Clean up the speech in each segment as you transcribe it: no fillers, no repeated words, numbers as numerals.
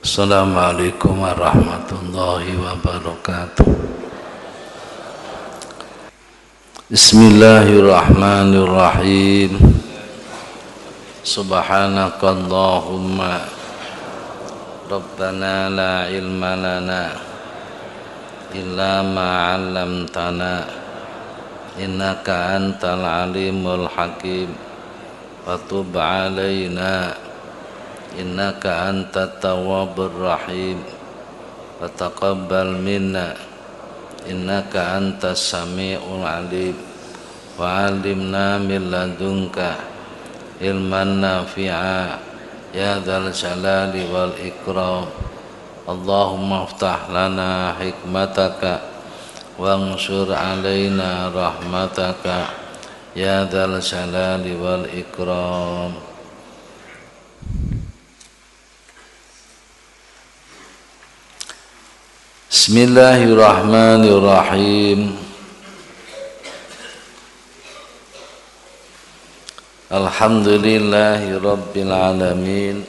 Assalamualaikum warahmatullahi wabarakatuh. Bismillahirrahmanirrahim. Subhanakallahumma Rabbana la ilma lana illa ma 'allamtana innaka antal alimul hakim wa tub 'alaina innaka antat tawwabur rahim wa taqabbal minna innaka antas sami'ul alim wa 'allimna min ladunka ilman nafi'a ya dzal jalali wal ikram. Allahumma iftah lana hikmataka wansur 'alaina rahmataka ya dzal jalali wal ikram. Bismillahirrahmanirrahim. Alhamdulillahi rabbil alamin.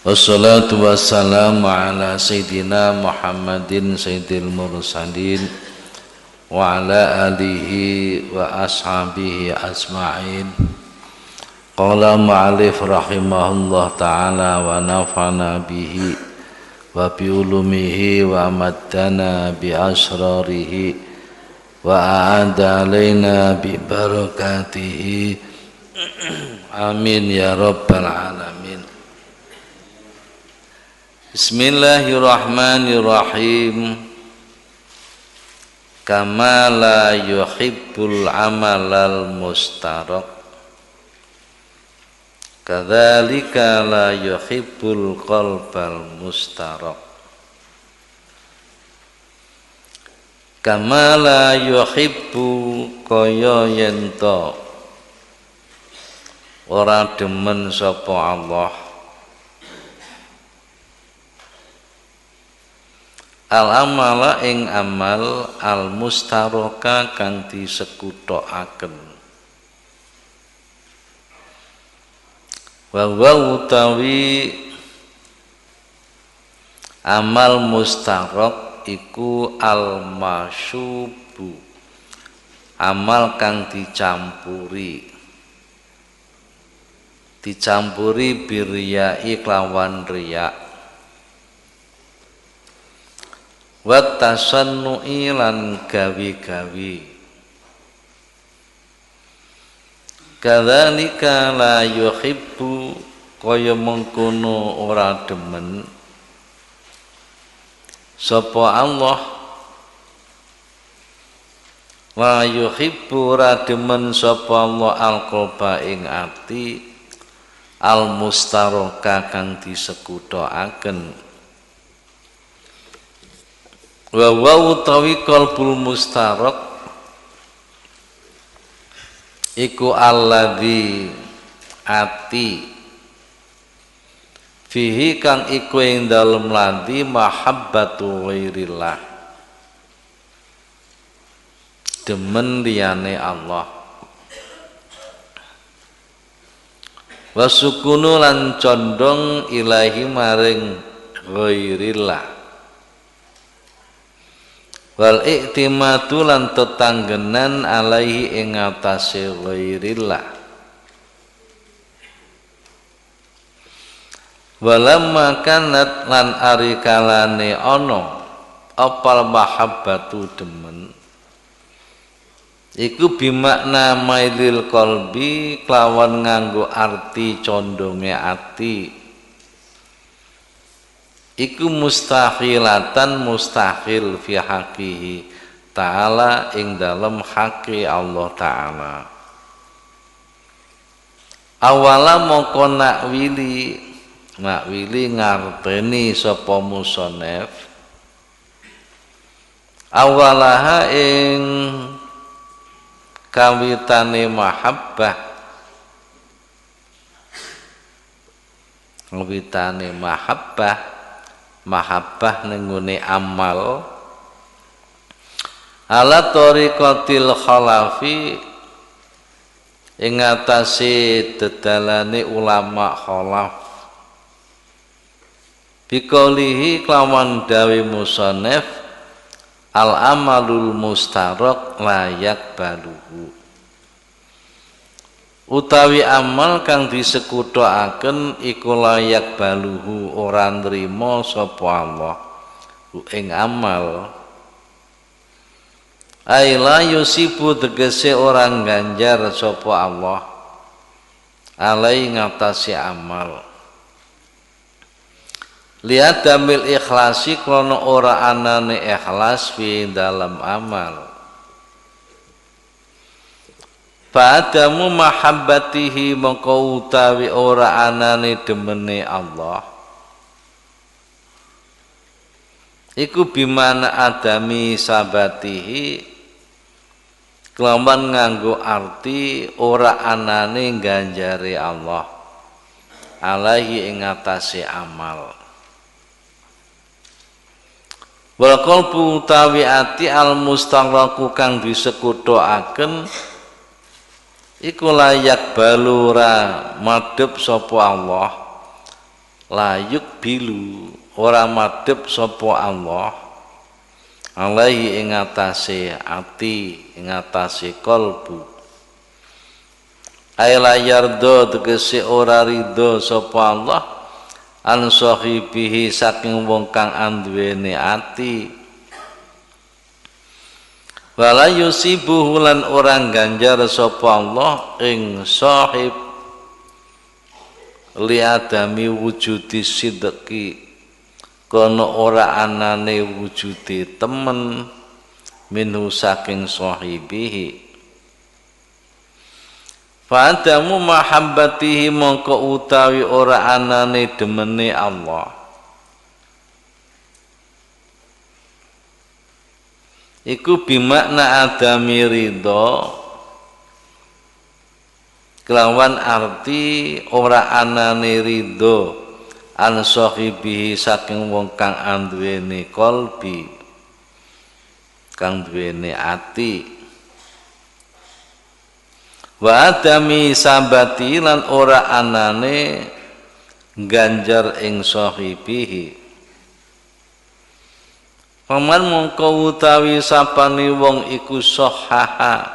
Wassalatu wassalamu ala sayyidina Muhammadin sayyidil mursalin wa ala alihi wa ashabihi asma'in. Qala ma'alif rahimahullah ta'ala wa nafa'na bihi wa biulumihi wa maddana bi asrarihi wa a'ada alaina bi barakatihi amin ya rabbal alamin. Bismillahirrahmanirrahim. Kama la yuhibbul amalal mustarak kadzalika la yuhibbul qalbal mustarak. Kama la yuhibbu kaya yento ora demen sapa Allah al amala ing amal al mustaraka kang disekuthokaken. Wa utawi amal mustarak iku al masyubu amal kang dicampuri biriyai kelawan riya wa tasannu'i lan gawi-gawi. Kadzalika la yuhibbu kaya mengkono ora demen sapa Allah la yuhibbu ora demen sapa Allah al-qalba ing ati al-mustaraka kang disekuthokaken. Wa utawi qalbul mustarak iku alladzi ati fihi kang iku ing dalem ladzi mahabbatu ghairillah demen liyane Allah wasukunu lan condong ilahi maring ghairillah wal iktimatu lan tetanggenan alaihi ing atase ghairillah. Walamma kanat lan ari kalane ana apal mahabbatu demen iku bimakna mailil qalbi kelawan nganggo arti condonge ati iku mustahilatan mustahil fi haqihi ta'ala ing dalem haqi Allah ta'ala. Awala mongko nakwili ngarteni sapa musannaf awalaha ing kawitane mahabbah nengone amal ala tariqatil khalafi ing atase dedalane ulama khalaf biqaulihi kelawan dawe musannif al amalul mustarak layak baluhu utawi amal kang disekuthoaken iku layak baluhu ora nrimo sapa Allah ing amal aila yusibu tegese orang ganjar sapa Allah alai ngatasi amal lihat damil ikhlasi krono ora anane ikhlas fi dalam amal fa'adamu mahabbatihi mongko utawi ora anane demene Allah iku bimana adami sabatihi kelawan nganggo arti ora anane ganjare Allah alaihi ing atase amal wal qalbu utawi ati al mustaghraqu kang disekuthoaken iku layak balura madhep sapa Allah layuk bilu ora madhep sapa Allah alaihi ing atase ati ing atase qalbu ay layardo tegese ora ridho sapa Allah an sahibihi saking wong kang anduweni ati wala yusibuhu lan orang ganjar sapa Allah ing sahib li adami wujudi sidqi kono ora anane wujude temen minhu saking sahibihi fa'adamu mahabbatihi mongko utawi ora anane demene Allah iku bimakna adami ridho kelawan arti ora anane ridho an sahibihi saking wong kang anduweni qalbi kang duweni ati wa adami sabati lan ora anane ganjar ing sahibihi paman mongko utawi sapane wong iku sahaha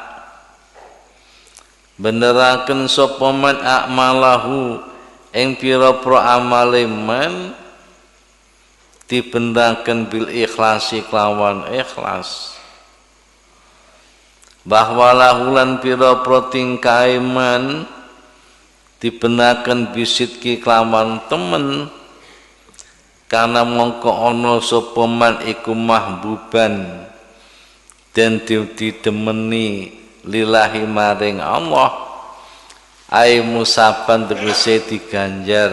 beneraken sapa man akmalahu ing pira-pira amale man dibeneraken bil ikhlasi kelawan ikhlas bahwa lahulan pira-pira tingkah iman dibenaken bisidki kelawan temen karena mongko ana sapa man iku mahbuban den didemeni lillahi maring Allah ai musaban tegese diganjar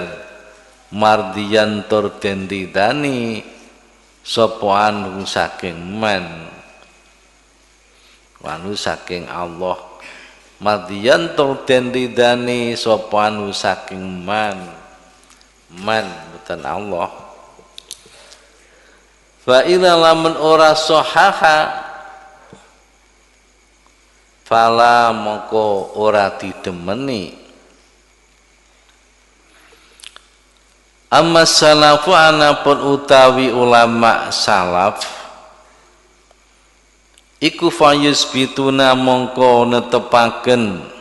mardiyan tur den didani sapa anu saking man wanu saking Allah mardiyan tur den didani sapa anu saking man boten Allah fa ila lamun ora sahaha fala mongko ora didemeni amma salafu anapun utawi ulama salaf iku fayus bituna mongko netepaken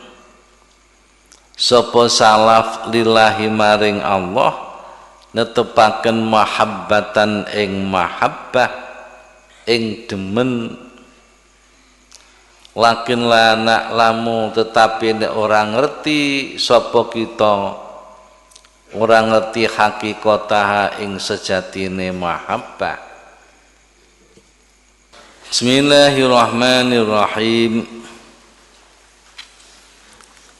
sapa salaf lillahi maring Allah netepaken mahabbatan ing mahabbah ing demen lakin la na'lamu tetapi nek ora ngerti sapa kita ora ngerti hakikataha ing sejatine mahabbah. Bismillahirrahmanirrahim.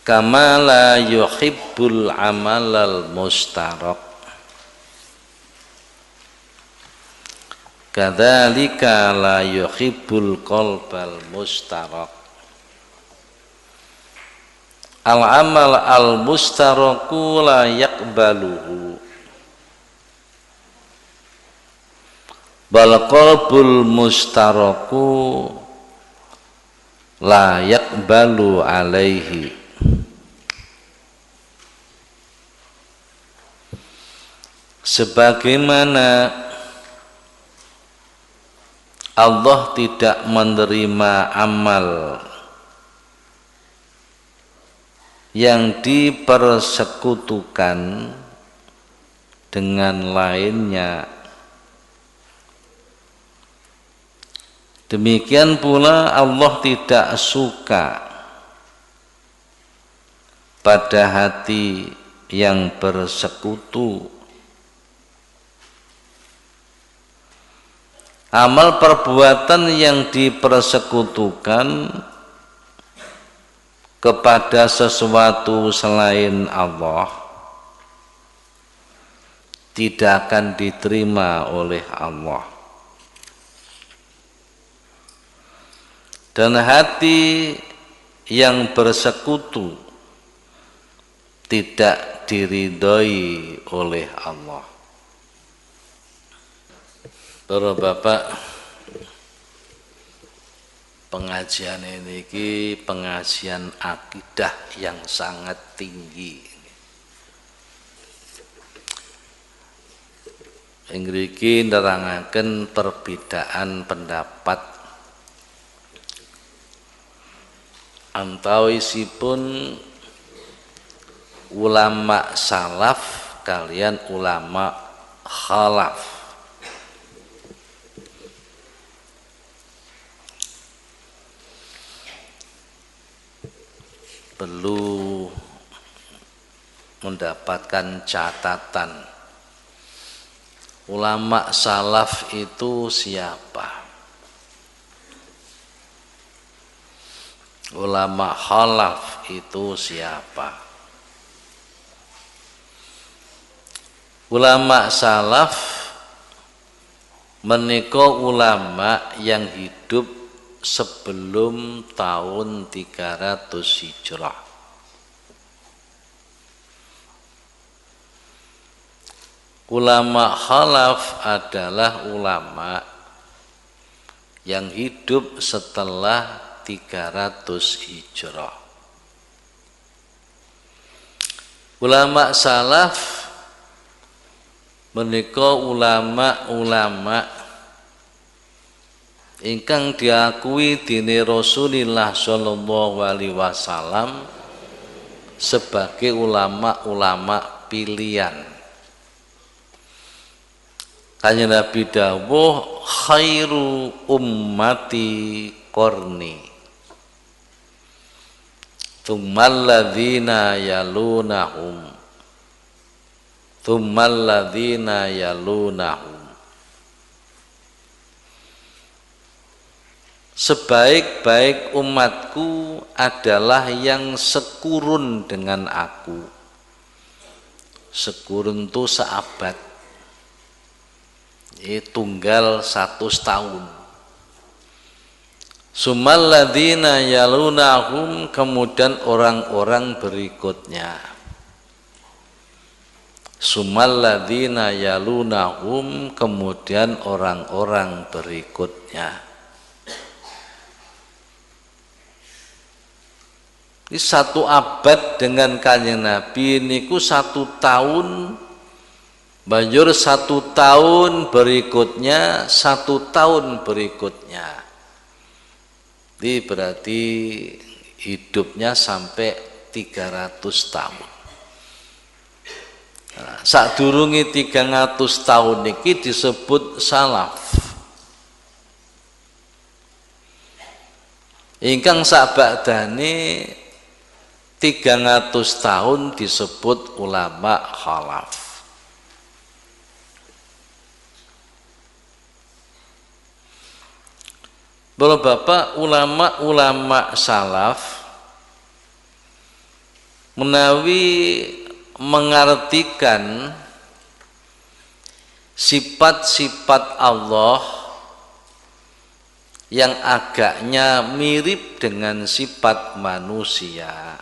Kama la yuhibbul amalal mustarak kadzalika la yuhibbul qalbal mustarak. Al amal al mustaraku la yaqbaluhu bal qalbul mustaraku la yaqbalu alaihi. sebagaimana Allah tidak menerima amal yang dipersekutukan dengan lainnya, demikian pula Allah tidak suka pada hati yang bersekutu. Amal perbuatan yang dipersekutukan kepada sesuatu selain Allah tidak akan diterima oleh Allah. Dan hati yang bersekutu tidak diridhoi oleh Allah. Para bapak, pengajian ini pengajian akidah yang sangat tinggi. Ingriki nerangaken perbedaan pendapat antawisipun ulama salaf kalian ulama khalaf. Perlu mendapatkan catatan, ulama salaf itu siapa, ulama khalaf itu siapa. Ulama salaf menika ulama yang hidup sebelum tahun 300 Hijrah. Ulama khalaf adalah ulama yang hidup setelah 300 Hijrah. Ulama salaf menika ulama-ulama ingkang diakui dini Rasulullah sallallahu alaihi wasallam sebagai ulama-ulama pilihan. Kanjeng Nabi dawuh khairu ummati qarni tsummal ladzina yalunahum tsummal ladzina yalunahum. Sebaik-baik umatku adalah yang sekurun dengan aku. Sekurun itu seabad, tunggal 100 tahun. Sumal ladzina yalunahum, kemudian orang-orang berikutnya. Sumal ladzina yalunahum, kemudian orang-orang berikutnya. Ini 1 abad dengan kanjeng Nabi niku 1 tahun, banjur 1 tahun berikutnya, 1 tahun berikutnya. Ini berarti hidupnya sampai 300 tahun. Nah, sadurunge 300 tahun niki disebut salaf. Ingkang sabadane 300 tahun disebut ulama khalaf. Bapak ulama-ulama salaf menawi mengartikan sifat-sifat Allah yang agaknya mirip dengan sifat manusia,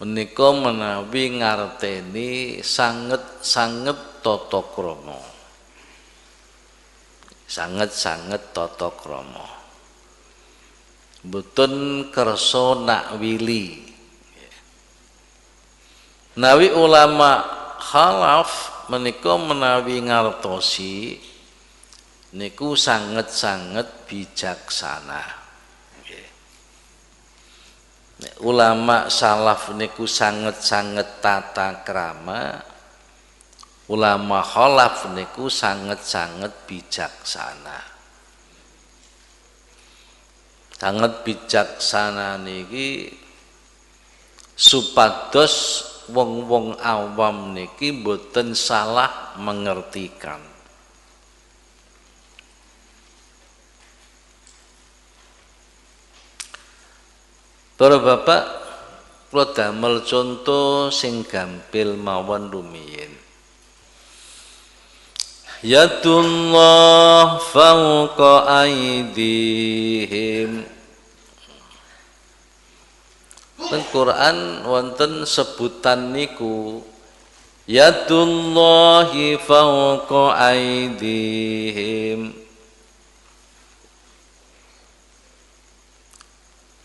menika menawi ngarteni sanget-sanget tata krama. Sanget-sanget tata krama. Mboten kersa nakwili. Nawi ulama khalaf menika menawi ngartosi niku sanget-sanget bijaksana. Ulama salaf niku sanget-sanget tata krama, ulama khalaf niku sanget-sanget bijaksana. Sangat bijaksana niki supados wong-wong awam niki boten salah mengertikan. Para bapak, kula damel contoh sing gampil mawon rumiyin. Yadullah fawqa aydihim. Teng Quran wonten sebutan niku. Yadullahi fawqa aydihim.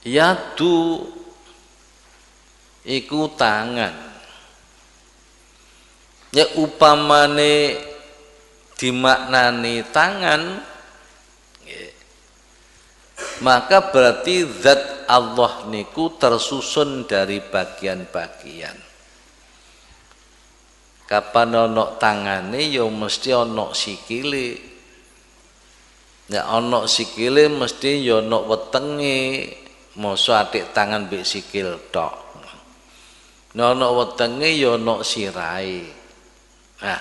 Yadu iku tangan. Ya upamane dimaknani tangan, maka berarti zat Allah niku tersusun dari bagian-bagian. Kapan ana tangane ya mesti ana sikile. Ya ana sikile mesti ya ana wetenge. Masa atik tangan mbek sikil tok. Ana wetenge ya ana sirahe. Nah,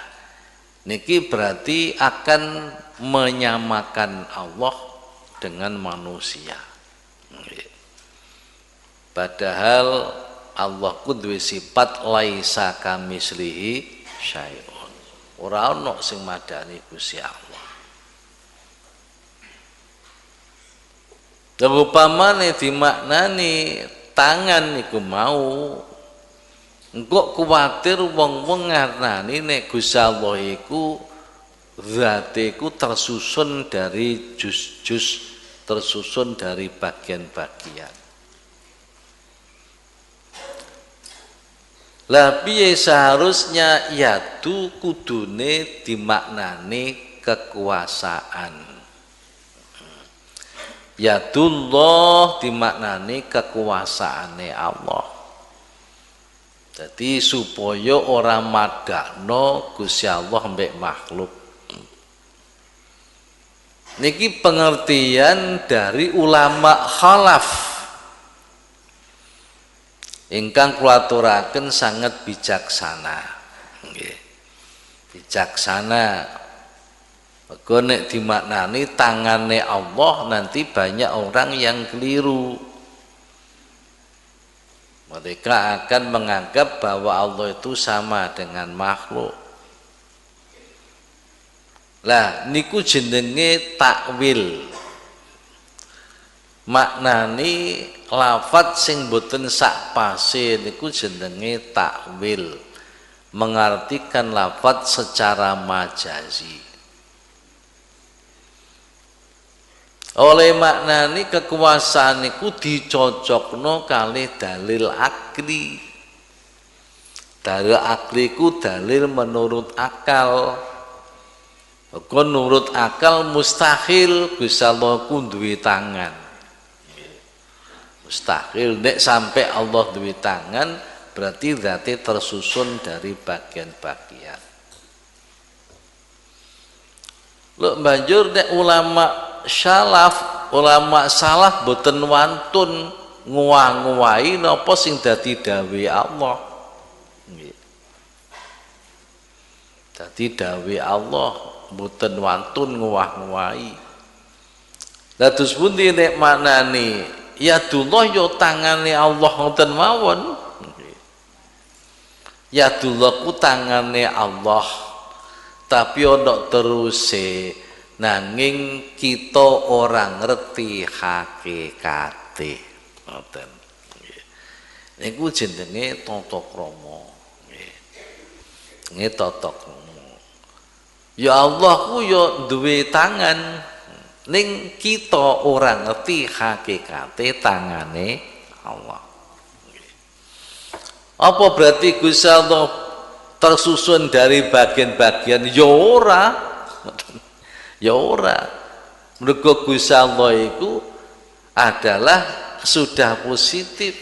niki berarti akan menyamakan Allah dengan manusia. Padahal Allah ku duwe sifat laisa kamislihi syai'un. Ora ana sing madani Gusti Allah. Upamane dimaknani tangan niku mau engko kuwatir wong-wong ngarani nek Gusti Allah iku zate iku tersusun dari juz-juz, tersusun dari bagian-bagian. Lah piye seharusnya yadu kudune dimaknani kekuasaan. Yadullah dimaknani kekuasaane Allah. Jadi supaya orang madakno Gusti Allah mbek makhluk. Niki pengertian dari ulama khalaf ingkang kula aturaken sangat bijaksana. Nggih. Bijaksana. Mergo nek dimaknani tangane Allah nanti banyak orang yang keliru. Mereka akan menganggap bahwa Allah itu sama dengan makhluk. Lah niku jenenge takwil. Maknani lafadz sing boten sak pase niku jenenge takwil. Mengartikan lafadz secara majazi. Oleh maknani kekuasaan niku dicocokno kalih dalil akli. Dalil akli ku dalil menurut akal. Kok menurut akal mustahil Gusti Allah ku duwe tangan. Mustahil nek sampai Allah duwe tangan berarti zate tersusun dari bagian-bagian. Lho banjur nek ulama salaf boten wantun nguwah-nguwahi napa sing dadi dawuh Allah. Nggih. Dadi dawuh Allah boten wantun nguwah-nguwahi. Dados pundi nek maknane yadullah ya tangane Allah ngoten mawon. Yadullah ku tangane Allah. Tapi ana teruse nanging kita ora ngerti hakikate. Ngoten. Niku jenenge tata krama. Nggih tata krama. Ya Allah ku ya duwe tangan ning kita ora ngerti hakikate tangane Allah. Apa berarti Gusti Allah tersusun dari bagian-bagian ya ora. Ya ora. Mergo Gusti Allah iku adalah sudah positif.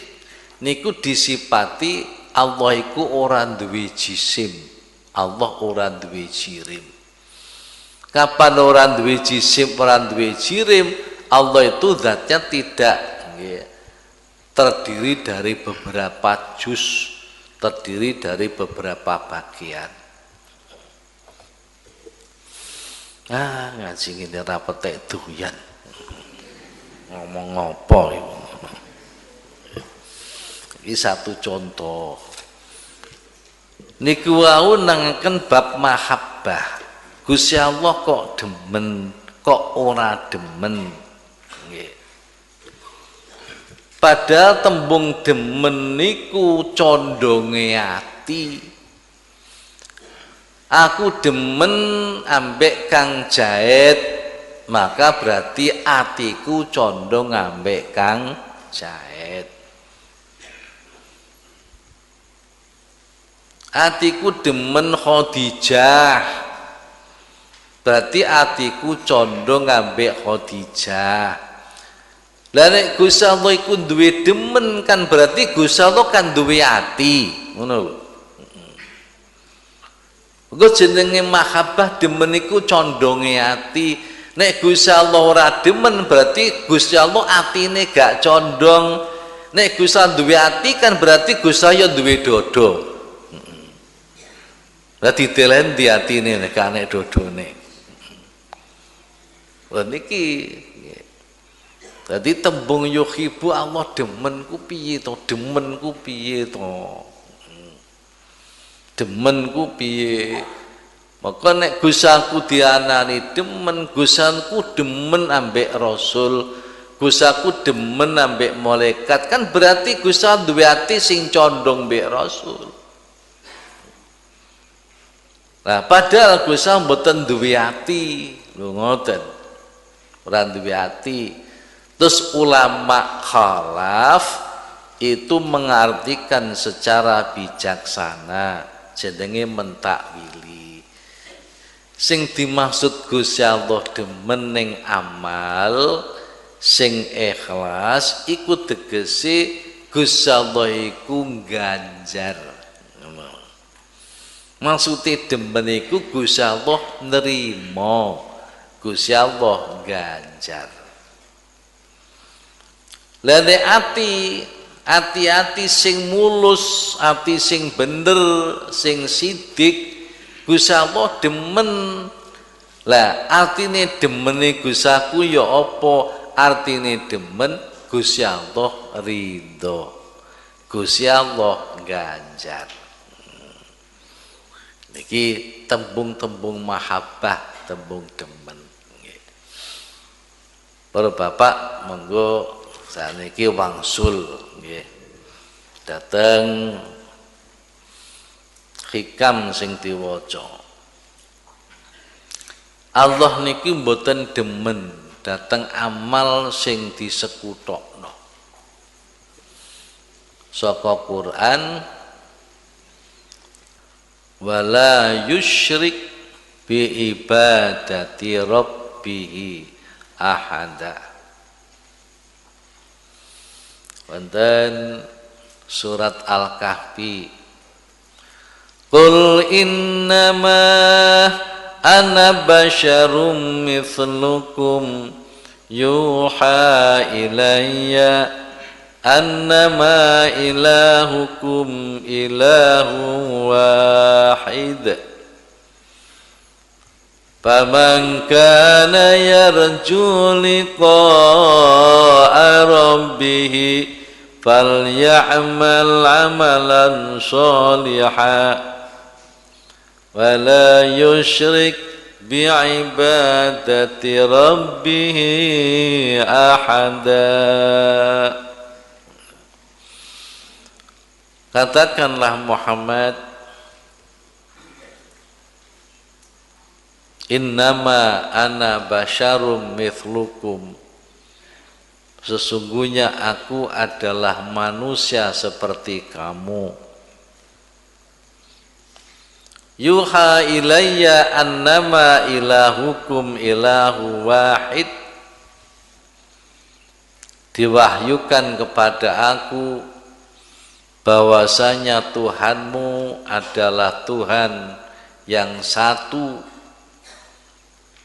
Niku disipati Allah iku ora duwe jisim. Allah ora duwe jirim. Kapan ora duwe jisim, ora duwe jirim, Allah itu zatnya tidak terdiri dari beberapa juz, terdiri dari beberapa bagian. Ngaji ngene ra petek doyan. Ngomong apa iki? Ini satu contoh. Niku wau nangaken bab mahabbah. Gusti Allah kok demen, kok ora demen. Nggih. Padahal tembung demen niku condonge ati. Aku demen ambek Kang Jahit, maka berarti atiku condong ambek Kang Jahit. Atiku demen Khadijah, berarti atiku condong ambek Khadijah. Lah nek Gusti Allah iku duwe demen kan berarti Gusti Allah kan duwe ati, ngono lho. Engko jenenge mahabbah demen iku condonge ati. Nek Gusti Allah ora demen berarti Gusti Allah atine gak condong. Nek Gusti Allah duwe ati kan berarti Gusti Allah duwe dodo. Lah ditelen di atine nek anek dodone. Lha niki dadi tembung yuhibbu Allah demen ku piye to? Demen ku piye to? Demen ku piye? Maka nek gusaku dianani demen, gusaku demen ambek Rasul, gusaku demen ambek malaikat, kan berarti gusa duwe ati sing condong mbek Rasul. Nah, padahal gusa mboten duwe ati, lho ngoten. Ora duwe ati. Terus ulama khalaf itu mengartikan secara bijaksana, jenenge mentakwili. Sing dimaksud Gusti Allah demen ning amal sing ikhlas iku tegese Gusti Allah iku ganjar. Maksudnya demen iku Gusti Allah nerima, Gusti Allah ganjar. Lah nek ati sing mulus, ati sing bener, sing sidik, Gusti Allah demen. Lah artine demene Gustaku ya apa? Artine demen Gusti Allah ridho, Gusti Allah ganjar. Niki tembung-tembung mahabbah, tembung demen. Para bapak monggo saniki wangsul nggih. Dateng hikam sing diwaca. Allah niki mboten demen dateng amal sing disekutokno. Saka Quran wala yusyrik bi ibadati rabbih ahada. Wonten surat Al-Kahfi, qul innama ana basyarum mithlukum yuha ilayya annama ilahukum ilahu wahid faman kana yarju liqa'a rabbih falyamal amalan shalihan wa la yusyrik bi'ibadati rabbih ahada. Katakanlah Muhammad, innama ana basyarum mithlukum, sesungguhnya aku adalah manusia seperti kamu. yuha ilayya annama ilahukum ilahu wahid, diwahyukan kepada aku bahwasanya Tuhanmu adalah Tuhan yang satu.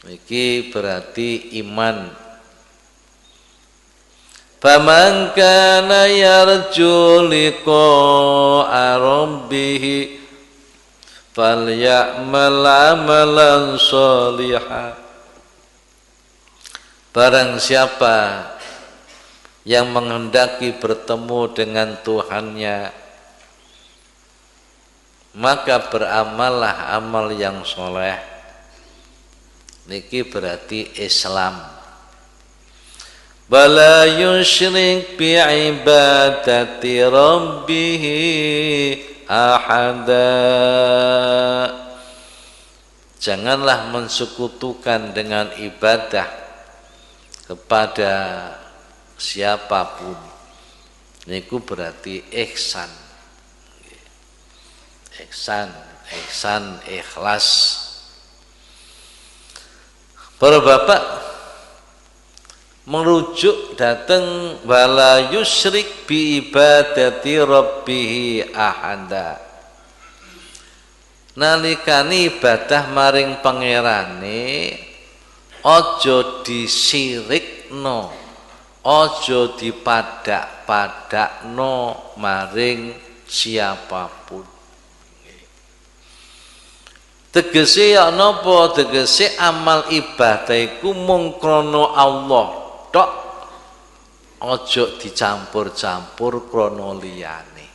Iki berarti iman. Faman kana yarju liqa'a rabbih falya'mal 'amalan shalihan. Barang siapa yang menghendaki bertemu dengan Tuhannya, maka beramallah amal yang soleh. Niki berarti Islam. Bala yusyrik bi'ibadati rabbih ahada. Janganlah mensekutukan dengan ibadah kepada siapapun. Niku berarti ihsan. Ihsan, ikhlas. Para bapak merujuk datang wala yusyrik bi ibadati rabbih ahada. Nalikane ibadah maring pangerane aja disirikno, aja dipadak-padakno maring siapapun. Tegese ya napa? Tegese amal ibadah iku mung krana Allah tok, aja dicampur-campur krana liyane.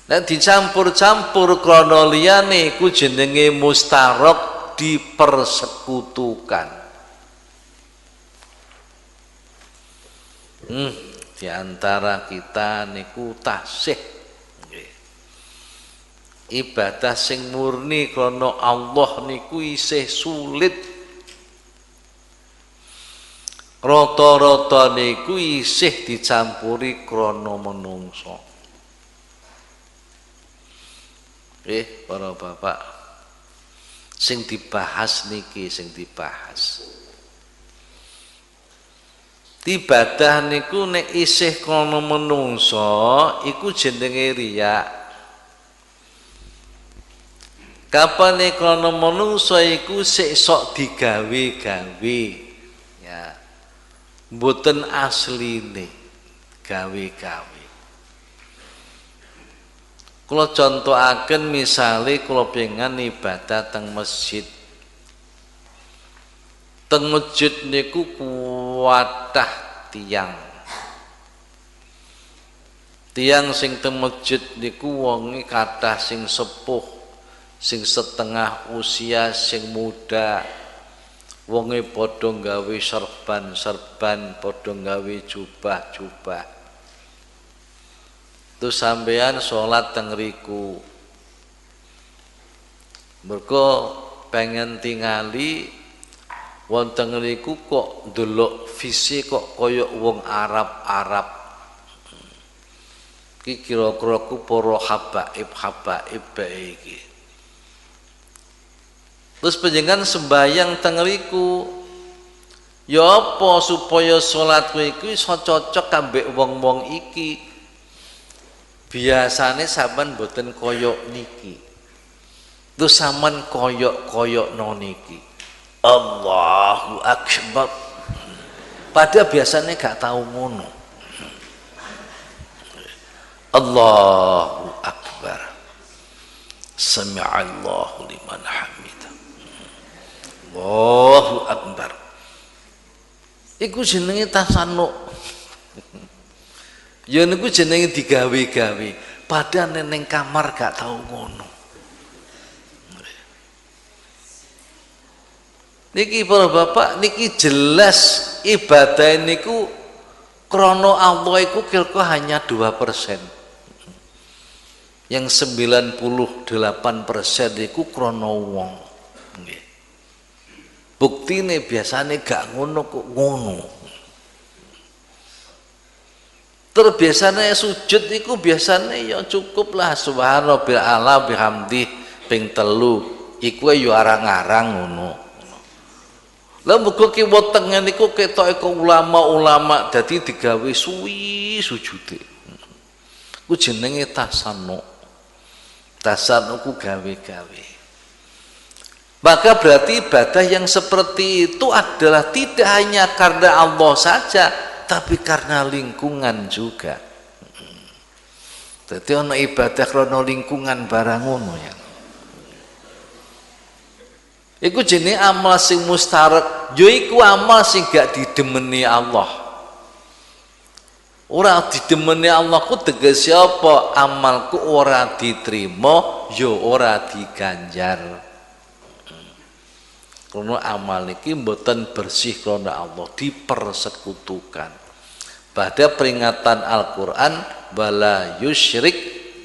Nek dicampur-campur krana liyane iku jenenge mustarok, dipersekutukan. Di antara kita niku tasih ibadah sing murni krana Allah niku isih sulit. Rata-rata niku isih dicampuri krana menungso. Para bapak, sing dibahas niki, sing dibahas ibadah niku nek isih krana menungso iku jenenge riya. Kapan krana menungso iku sik sok digawe-gawe, ya mboten asline gawe-gawe. Kula contohaken misale kula pengen ibadah teng masjid. Teng masjid niku kuwatah tiyang. Tiyang sing teng masjid niku wonge kathah sing sepuh, sing setengah usia, sing muda. Wonge padha gawe serban-serban, padha gawe jubah-jubah. Tu sampean salat teng riku. Mergo pengen tingali wonten riku kok ndelok visi kok kaya wong Arab-Arab. Iki kira-kira ku para habaib bae iki. Terus panjenengan sembahyang teng riku, ya apa supaya salatku iku iso cocok kambek wong-wong iki. Biasane sampean mboten kaya niki. Terus sampean koyok-koyokno niki. Allahu Akbar. Padahal biasanya gak tahu ngono. Allahu Akbar. Sami'allahu liman hamidah. Allahu Akbar. Iku jenenge tasanuk. Ya niku jenenge digawe-gawe. Padahal ning kamar gak tahu ngono. Niki para bapak, niki jelas ibadah niku krana Allah iku kira hanya 2%. Yang 98% niku krana wong. Nggih. Buktine biasane gak ngono kok ngono. Terbiasane sujud iku biasane ya cukup lah subhanallah ala bihamdi ping 3 iku ya arang-arang ngono. Lah muga ki wetenge niku ketoke ulama-ulama dadi digawe suwi sujude. Ku jenenge tasannu. Tasannu ku gawe-gawe. Maka berarti ibadah yang seperti itu adalah tidak hanya karena Allah saja, tapi karena lingkungan juga. Jadi ana ibadah karena lingkungan barang ngono ya. Iku jenenge amal sing mustarak, yo iku amal sing gak didemeni Allah. Ora didemeni Allah ku tegese apa? Amalku ora diterima, yo ora diganjar. Karena amal niki mboten bersih karena Allah, dipersekutukan. Pada peringatan Al-Qur'an wala yusyrik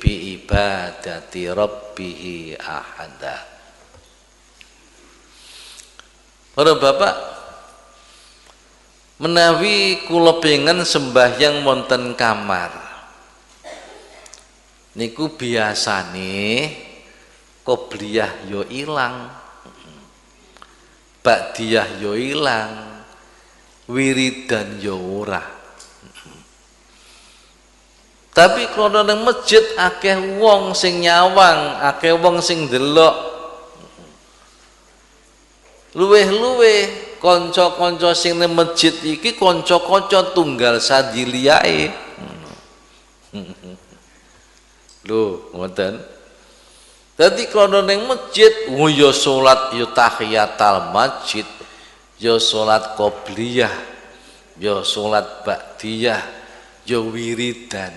bi ibadati rabbih ahada. Para bapak menawi kula pengen sembahyang wonten kamar niku biasane qobliyah yo ilang, ba'diyah yo ilang, wiridan yo ora. Tapi kalau nang masjid akeh wong sing nyawang, akeh wong sing delok. Luweh-luweh kanca-kanca sing nang masjid iki kanca-kanca tunggal sadiliyae. Lho, ngoten. Dadi kalau nang masjid yo salat yo tahiyatul masjid, yo salat qobliyah, yo salat ba'diyah, yo wiridan.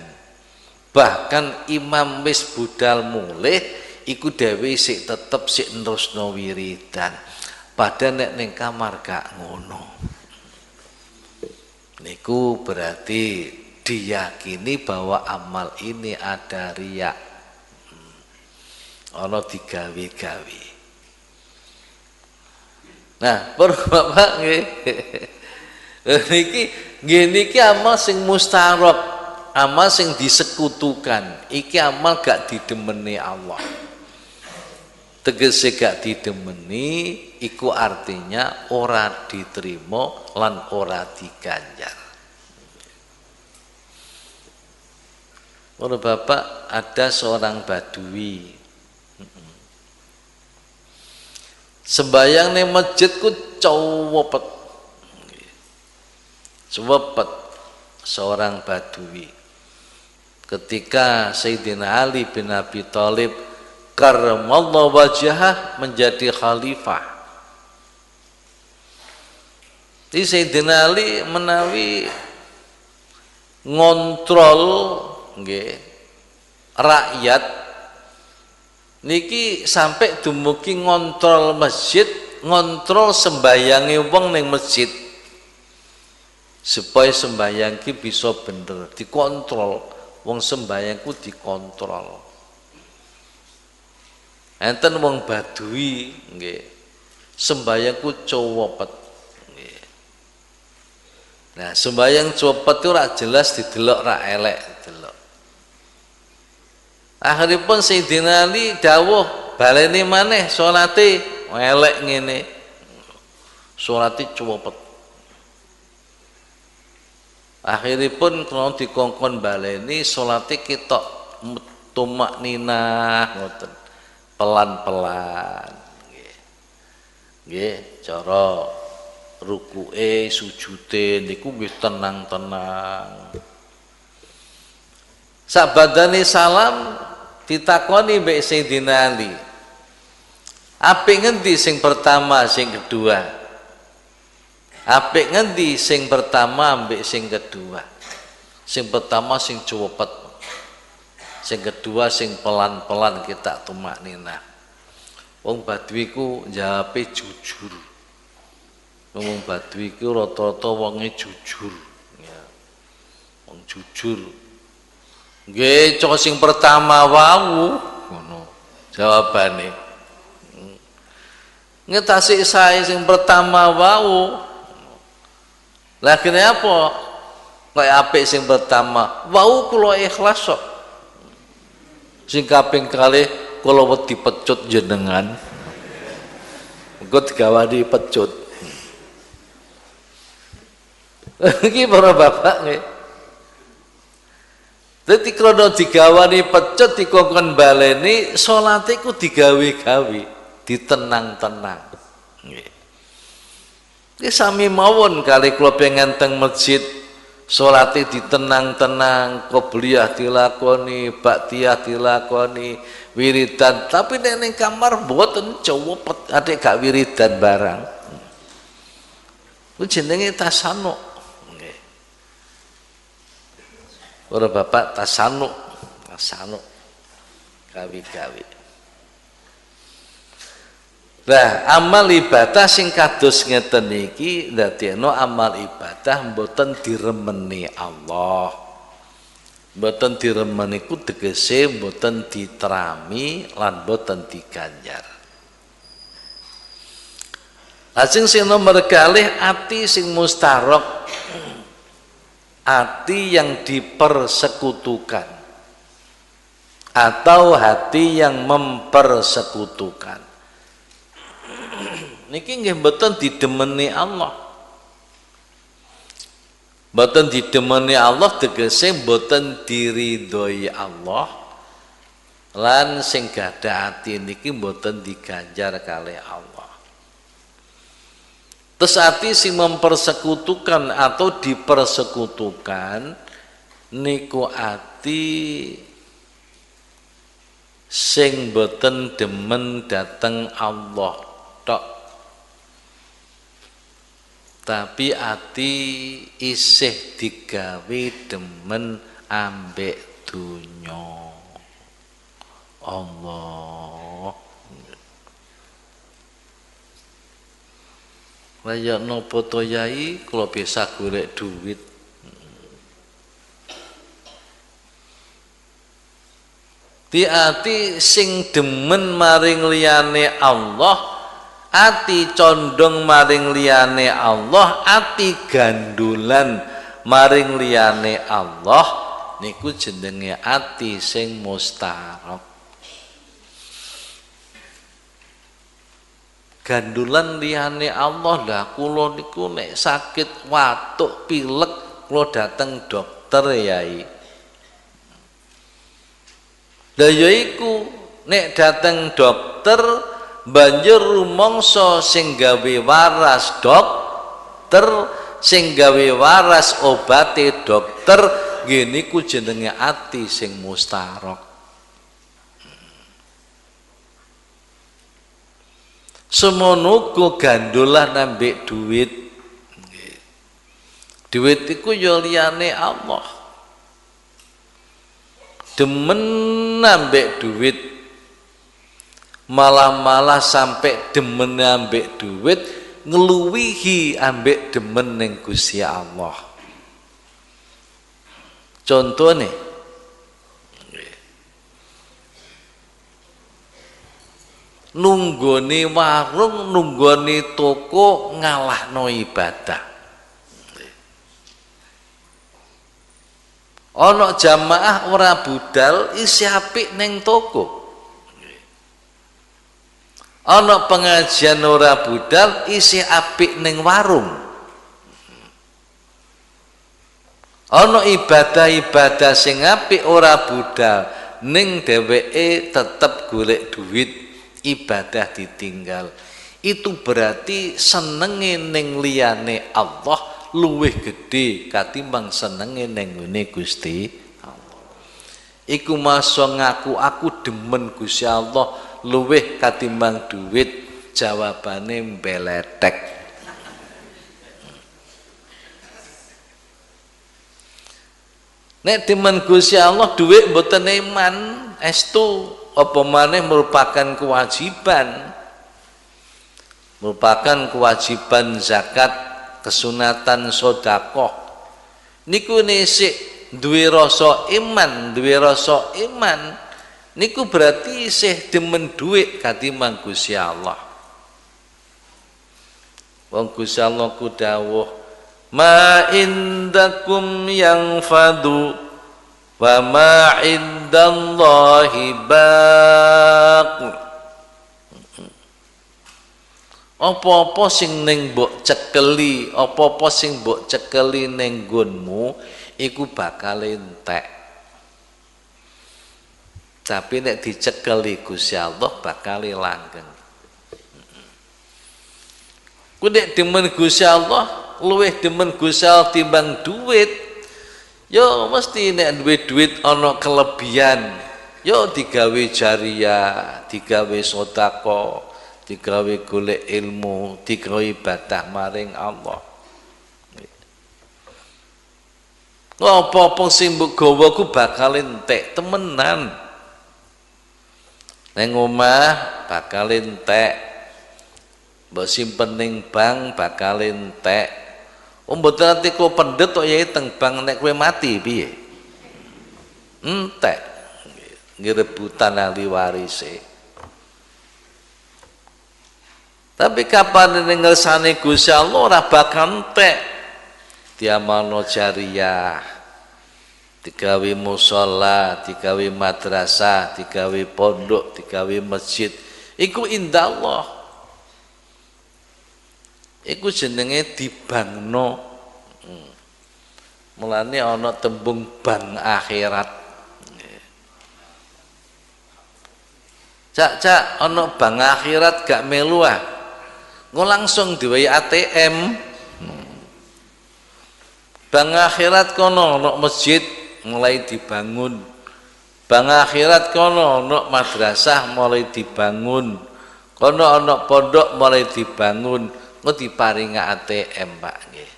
Bahkan imam wis budal mulih iku dhewe sik tetep sik nerusno wiridan. Padahal nek ning kamar gak ngono. Niku berarti diyakini bahwa amal ini ada riya. Ana digawe-gawe. Nah, para bapak nggih. Niki amal sing mustarak, amal sing disekutukan. Iki amal gak didemeni Allah. Tegese gak didemeni iku artinya ora diterima lan ora diganjar. Para bapak, ada seorang badui sembayang ning masjid ku cowopet. Cowopet seorang badui. Ketika Sayyidina Ali bin Abi Thalib karramallahu wajhah menjadi khalifah. Di Sayyidina Ali menawi ngontrol nggih rakyat niki sampai dumugi ngontrol masjid, ngontrol sembayange wong ning masjid. Supaya sembayang ki bisa bener, dikontrol. Wong sembayangku dikontrol. Enten wong badui nggih. Sembayangku cowopet nggih. Nah, sembayang cowopet itu ora jelas didelok, ora elek didelok. Akhiripun Sayyidina Ali dawuh, baleni maneh salate elek ngene. Salate cowopet. Akhiripun kalau dikongkon baleni salate ketok tumak ninah ngoten. Pelan-pelan nggih cara rukuke sujude niku wis tenang-tenang. Sabadane salam ditakoni mbek Sayyidina Ali, apik ngendi sing pertama sing kedua? Apik ngendi sing pertama mbek sing kedua? Sing pertama sing cowopet, sing kedua sing pelan-pelan kita tumak ninah. Wong badui ku jawabe jujur. Wong badui ku rata-rata wonge jujur. Ya. Wong jujur. Nggih, cok sing pertama wau ngono jawabane. Ngetasi saya sing pertama wau. Lah kene apa? Kaya apik sing pertama, wau kula ikhlas kok. Sing kaping kalih kula wedi pecut jenengan. Engko digawani pecut. Iki para bapak nggih. Dadi krana digawani pecut dikongkon baleni salate iku digawe-gawe, ditenang-tenang. Nggih. Iki sami mawon kali kula pengen teng masjid salate ditenang-tenang, qobliyah dilakoni, ba'diyah dilakoni, wiridan, tapi nek ning kamar mboten cowopet, atik gak wiridan barang. Ku jenenge tasanuk. Nggih. Ora bapak tasanuk, gawe-gawe. Nah, amal ibadah sing kados ngeten iki ndadekno amal ibadah mboten diremeni Allah. Mboten diremeni ku tegese mboten diterami lan mboten diganjar. Lajeng sing nomor kalih ati sing mustarok, ati yang dipersekutukan atau hati yang mempersekutukan. Niki nggih mboten didemeni Allah. Mboten didemeni Allah tegese mboten diridhoi Allah. Lan sing gadah ati niki mboten diganjar kalih Allah. Terus ati sing mempersekutukan atau dipersekutukan niku ati sing mboten demen dateng Allah tok. Tapi ati isih digawe demen ambek dunya Allah. Kaya napa to yai kula bisa golek duit. Ati sing demen maring liyane Allah, ati condong maring liyane Allah, ati gandulan maring liyane Allah, niku jenenge ati sing mustarok. Gandulan liyane Allah, lah kula niku nek sakit watuk pilek kula dateng dokter yai. Lah yaiku nek dateng dokter banjur rumangsa sing gawe waras dokter, sing gawe waras obate dokter, nggih niku jenenge ati sing mustarok. Semono uga gandolan ambek duit. Duit iku ya liyane Allah. Demen ambek duit, malah sampai demen ambek duit ngeluwihi ambek demen ning Gusti Allah. Contone nunggoni warung, nunggoni toko ngalahno ibadah. Ana jamaah ora budal isih apik ning toko. Ana pengajian ora budal isih apik ning warung. Ana ibadah-ibadah sing apik ora budal ning dheweke tetep golek duit, ibadah ditinggal. Itu berarti senenge ning liyane Allah luwih gedhe katimbang senenge ning ngene Gusti Allah. Iku masa ngaku aku demen Gusti Allah luwih katimbang duit, jawabane mbeletek. Nek demen Gusti Allah duit mboten iman, estu apa maneh merupakan kewajiban. Merupakan kewajiban zakat, kesunatan sedekah. Niku nisik duwe rasa iman, niku berarti isih demen dhuwit katimbang Gusti Allah. Wong Gusti Allah ku dawuh ma indakum yanfadu wa ma indallahi baq. Apa-apa sing ning mbok cekeli, apa-apa sing mbok cekeli ning nggonmu iku bakal entek. Tapi nek dicekeli Gusti Allah bakal langgeng. Ku nek demen Gusti Allah, luwih demen Gusti Allah timbang duit. Yo mesti nek duwe duit ana kelebihan, yo digawe jariah, digawe sedekah, digawe golek ilmu, digawe ibadah maring Allah. Apa-apa sing mbok gawa ku bakal entek temenan. Neng omah bakal entek. Mbok simpen ning bank bakal entek. Mboten nanti kowe pendet kok yai teng bank nek kowe mati piye? Entek. Nggih rebutan ahli warise. Tapi kapan ngersane Gusti Allah ora bakal entek. Diamalno jariah, digawe musala, digawe madrasah, digawe pondok, digawe masjid. Iku indah Allah. Iku jenenge dibangno. Mulane ana tembung bang akhirat. Cak ana bang akhirat gak melu ah. Engko langsung diwehi ATM. Bang akhirat kono ana masjid mulai dibangun. Bang akhirat kono ana madrasah mulai dibangun. Kono ana pondok mulai dibangun. Engko diparingi ATM, Pak nggih.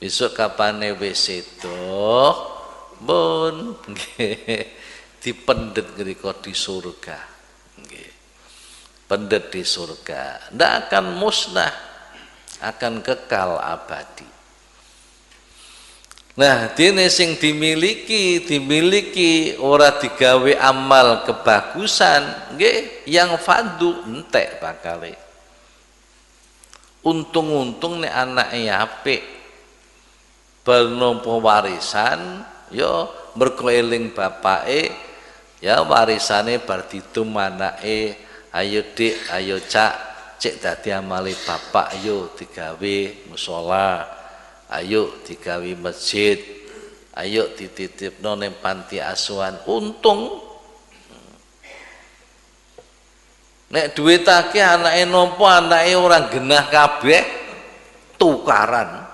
Besok kapane wis sedo, pun nggih dipendet ngriko di surga. Nggih. Pendet di surga. Ndak akan musnah, akan kekal abadi. Nah, dene sing dimiliki ora digawe amal kebagusan, nggih, yang fadu entek bakale. Untung-untung nek anake apik bar nampa warisan, ya mergo eling bapake, ya warisane bar didum anake, ayo Dik, ayo Cek dadi amale bapak, ayo digawe musala, ayo digawe masjid, ayo dititipno ning panti asuhan. Untung nek duwitake anake nampa anake ora genah kabeh, tukaran,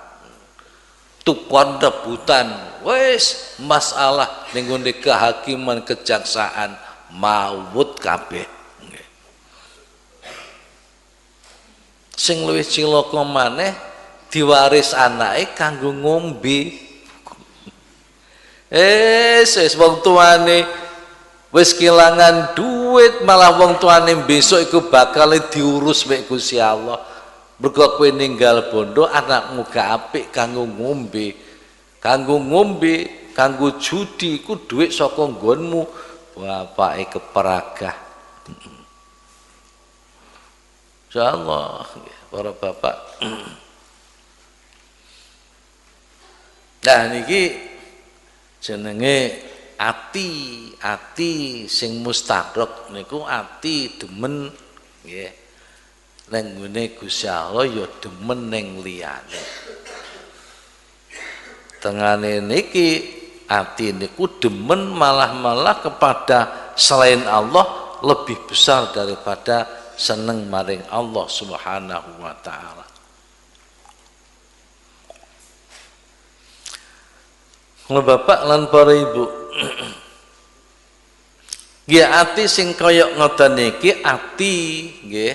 tukon rebutan, wis masalah ning ngene kehakiman kejaksaan maut kabeh. Sing luwih cilaka maneh diwaris anake kanggo ngombe. Wis wong tuane wis kelangan duit, malah wong tuane besok iku bakal diurus mek Gusti Allah. Mergo kowe ninggal bondo, anakmu gak apik kanggo ngombe. Kanggo ngombe, kanggo judi iku dhuwit saka nggonmu, bapake keperagah. Insyaallah para bapak. Nah niki jenenge ati sing mustaqraq niku ati demen nggih. Ning ngene Gusti Allah ya demen ning liyane. Tengane niki ati niku demen malah kepada selain Allah lebih besar daripada seneng maring Allah Subhanahu wa taala. Bapak lan para ibu, nggih ati sing kaya ngoten niki ati nggih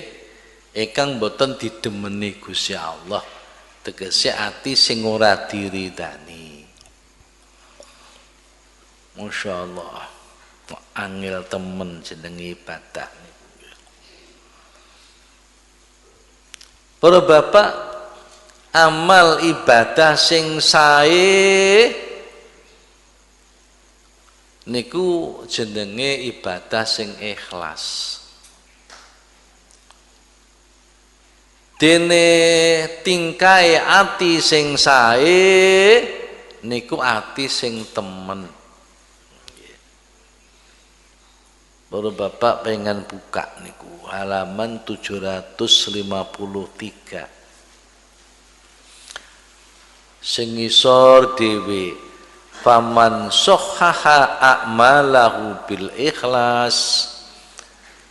ingkang boten didemeni Gusti Allah, tegese ati sing ora diridani. Masyaallah, angel temen jenenge ibadah. Para bapak, amal ibadah sing sae niku jenenge ibadah sing ikhlas. dene tingkai ati sing sae niku ati sing temen. Baru Bapak pengen buka niku halaman 753. Sing ngisor dhewe faman sahhaha a'malahu bil ikhlas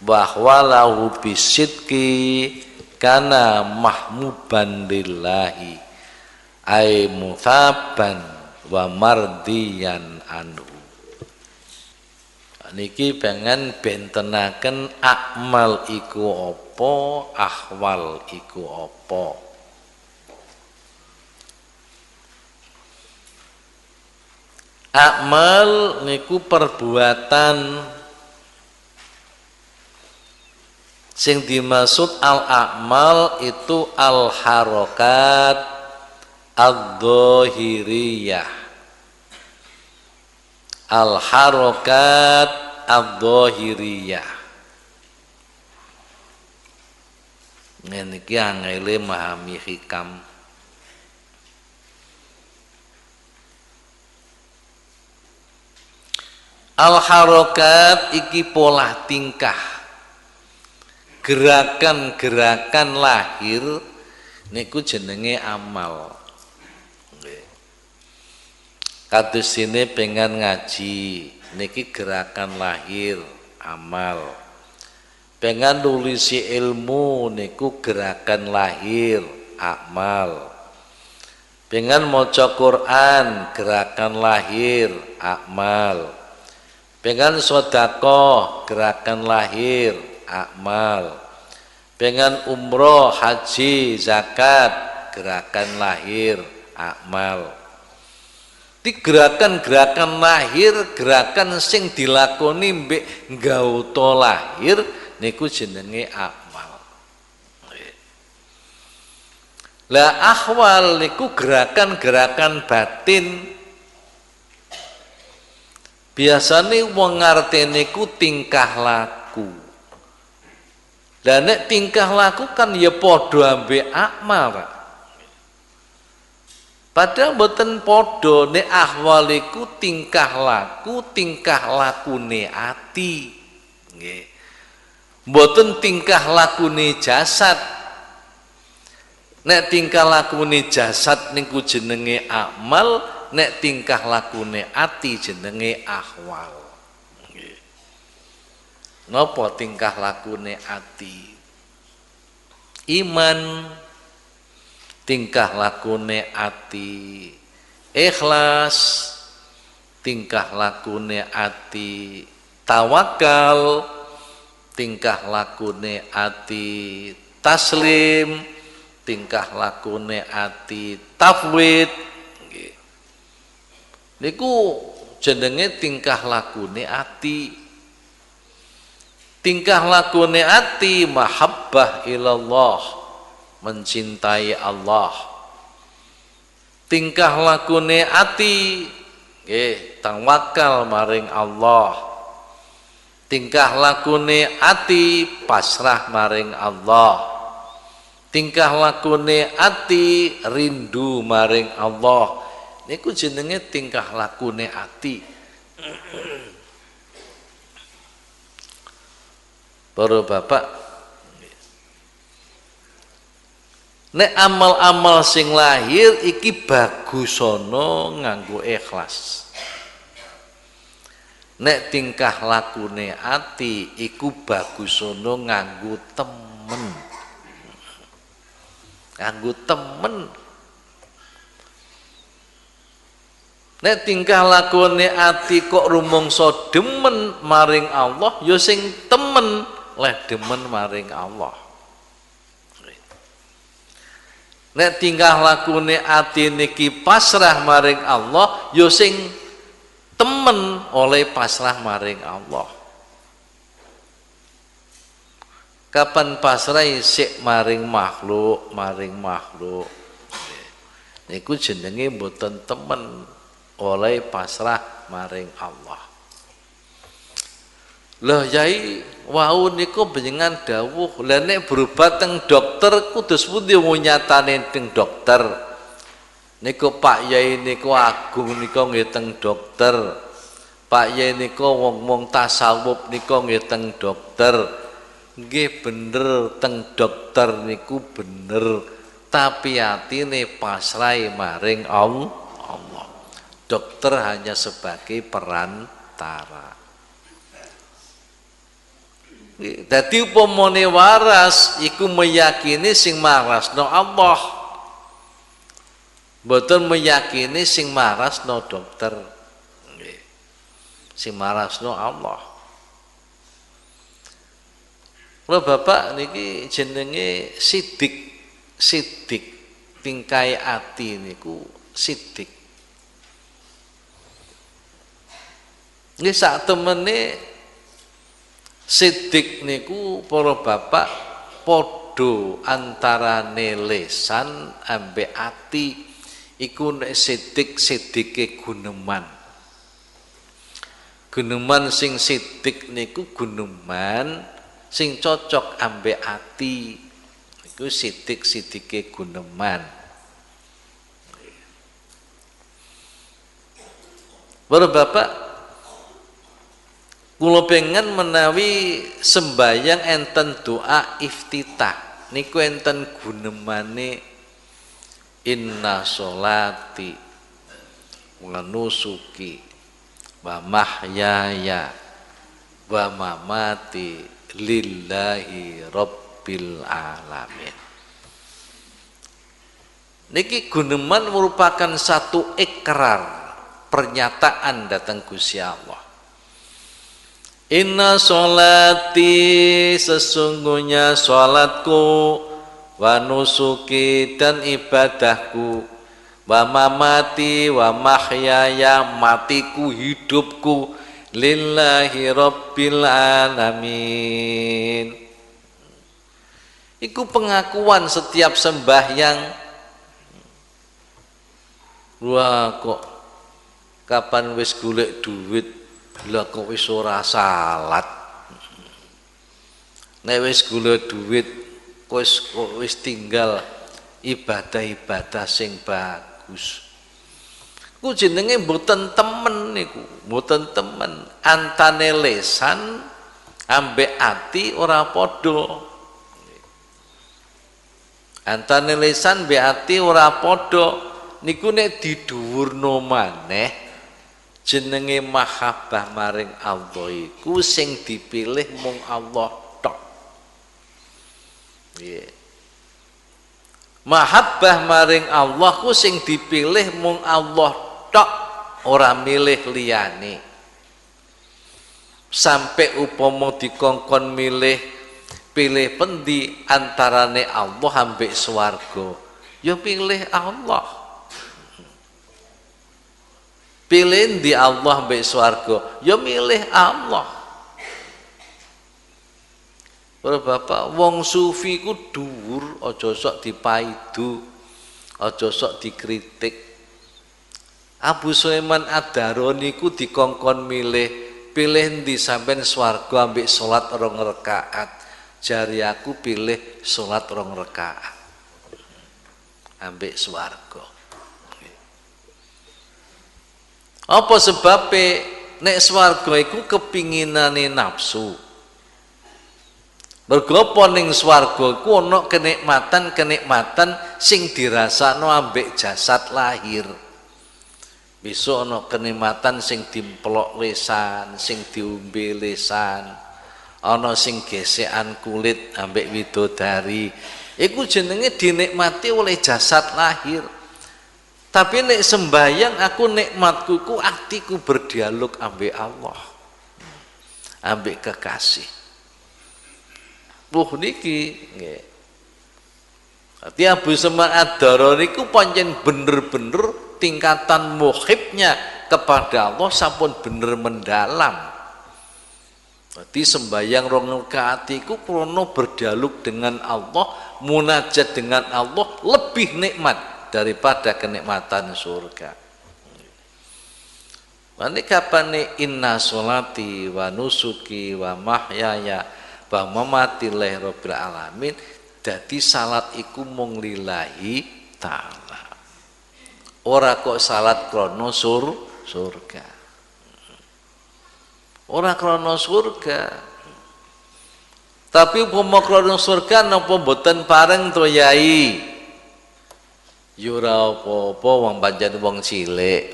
bahwa lahu bisidqi kana mahmuban lillahi ay muthaban wa mardiyan anhu. Niki pengen bentenaken akmal iku apa, ahwal iku apa. Akmal niku perbuatan sing dimaksud al-akmal itu al-harokat ad-dhahiriyah. Al-harokat ad-dhahiriyah. Niki angele memahami hikam. Al-harokat iki pola tingkah, gerakan-gerakan lahir niku jenenge amal. Kados sini pengen ngaji niki gerakan lahir amal. Pengen nulisi ilmu niku gerakan lahir amal. Pengen maca Quran gerakan lahir amal. Pengen sedekah gerakan lahir amal. Pengen umroh, haji, zakat gerakan lahir amal. Di gerakan-gerakan lahir, gerakan sing dilakoni mbek nggauta lahir niku jenenge amal. Lah ahwal niku gerakan-gerakan batin. Biasane wong ngartene niku tingkah laku. Lah nek tingkah laku kan ya padha ambek akmal, Pak. Padahal mboten padha, nek ahwal iku tingkah lakune ati. Nggih. Mboten tingkah lakune jasad. Nek tingkah lakune jasad niku jenenge amal, nek tingkah lakune ati jenenge ahwal. Nggih. Napa tingkah lakune ati? Iman, tingkah lakune ati ikhlas, tingkah lakune ati tawakal, tingkah lakune ati taslim, tingkah lakune ati tafwid. Niku jenenge tingkah lakune ati. Tingkah lakune ati mahabbah ilallah, mencintai Allah. Tingkah lakune ati nggih tawakal maring Allah. Tingkah lakune ati pasrah maring Allah. Tingkah lakune ati rindu maring Allah. Niku jenenge tingkah lakune ati. Para bapak, nek amal-amal sing lahir iki bagusana nganggo ikhlas. Nek tingkah lakune ati iku bagusana nganggo temen. Nganggo temen. Nek tingkah lakune ati kok rumangsa demen maring Allah, ya sing temen leh demen maring Allah. Nek tingkah lakune ati niki pasrah maring Allah, ya sing temen oleh pasrah maring Allah. Kapan pasrah sik maring makhluk, niku jenenge mboten temen oleh pasrah maring Allah. Lah yai wau niku benjenengan dawuh, lah nek berobat teng dokter kudus pundi wong nyatane teng dokter. Niku Pak Yai niku agung niku nggih teng dokter. Pak Yai niku wong-wong tasawuf niku nggih teng dokter. Nggih bener teng dokter niku bener, tapi atine pasrai maring Allah. Dokter hanya sebagai perantara. Dadi upamane waras iku meyakini sing marasno Allah, mboten meyakini sing marasno dokter. Nggih. Sing marasno Allah. Lho Bapak niki jenenge sidik tingkai ati niku sidik. Nggih sak temene sidik niku para bapak podo antarane lesan ambek ati iku nek sidike guneman. Guneman sing sidik niku guneman sing cocok ambek ati. Iku sidike guneman. Para bapak kula pengen menawi sembayang enten doa iftitah niku enten gunemane inna sholati wa nusuki wa mahyaya wa mamati lillahi rabbil alamin. Niki guneman merupakan satu ikrar pernyataan datang Gusti Allah. Inna sholati sesungguhnya sholatku wa nusuki dan ibadahku wa mamati wa mahyaya matiku hidupku lillahi rabbil alamin. Iku pengakuan setiap sembahyang. Wah kok kapan wis golek duit lah kok wis ora salat. Nek wis golek duit kok wis tinggal ibadah-ibadah sing bagus. Ku jenenge mboten temen niku, mboten temen. Antane lesan ambek ati ora padha. Antane lesan ambek ati ora padha. Niku nek didhuwurno maneh jenenge mahabbah maring Allah iku sing dipilih mung Allah tok. Nggih. Mahabbah maring Allah ku sing dipilih mung Allah tok, ora milih liyane. Sampai upama dikongkon pilih pendi antarane Allah ambek swarga, ya pilih Allah. Pilih di Allah mbek swarga, ya milih Allah. Para bapak, wong sufi ku dhuwur, aja sok dipaidu, aja sok dikritik. Abu Sulaiman Ad-Darani ku dikongkon pilih ndi sampean swarga ambek salat 2 rakaat. Jari aku pilih salat 2 rakaat. Ambek swarga. Apa sebabnya nek swarga iku kepinginane nafsu. Mergo apa ning swarga iku ana kenikmatan sing dirasakno ambek jasad lahir. Besok ana kenikmatan sing dimplok lesan, sing diombe lesan, ana sing gesekan kulit ambek widodari. Iku jenenge dinikmati oleh jasad lahir. Tapi nek sembayang aku nikmatku ku atiku berdialog ambek Allah. Ambek kekasih. Niki nggih. Ati Abu Sulaiman Ad-Darani niku pancen bener-bener tingkatan muhibnya kepada Allah sampun bener mendalam. Berarti sembayang 2 rakaat iku krono berdialog dengan Allah, munajat dengan Allah lebih nikmat daripada kenikmatan surga. Mane kapane inna sholati wa nusuki wa mahyaya wa mamati lillahi rabbil alamin, dadi salat iku mung lillahi ta'ala. Ora kok salat krana surga. Ora krana surga. Tapi upama krana surga napa mboten pareng to Yai? Ya ora apa-apa wong pancen wong cilik.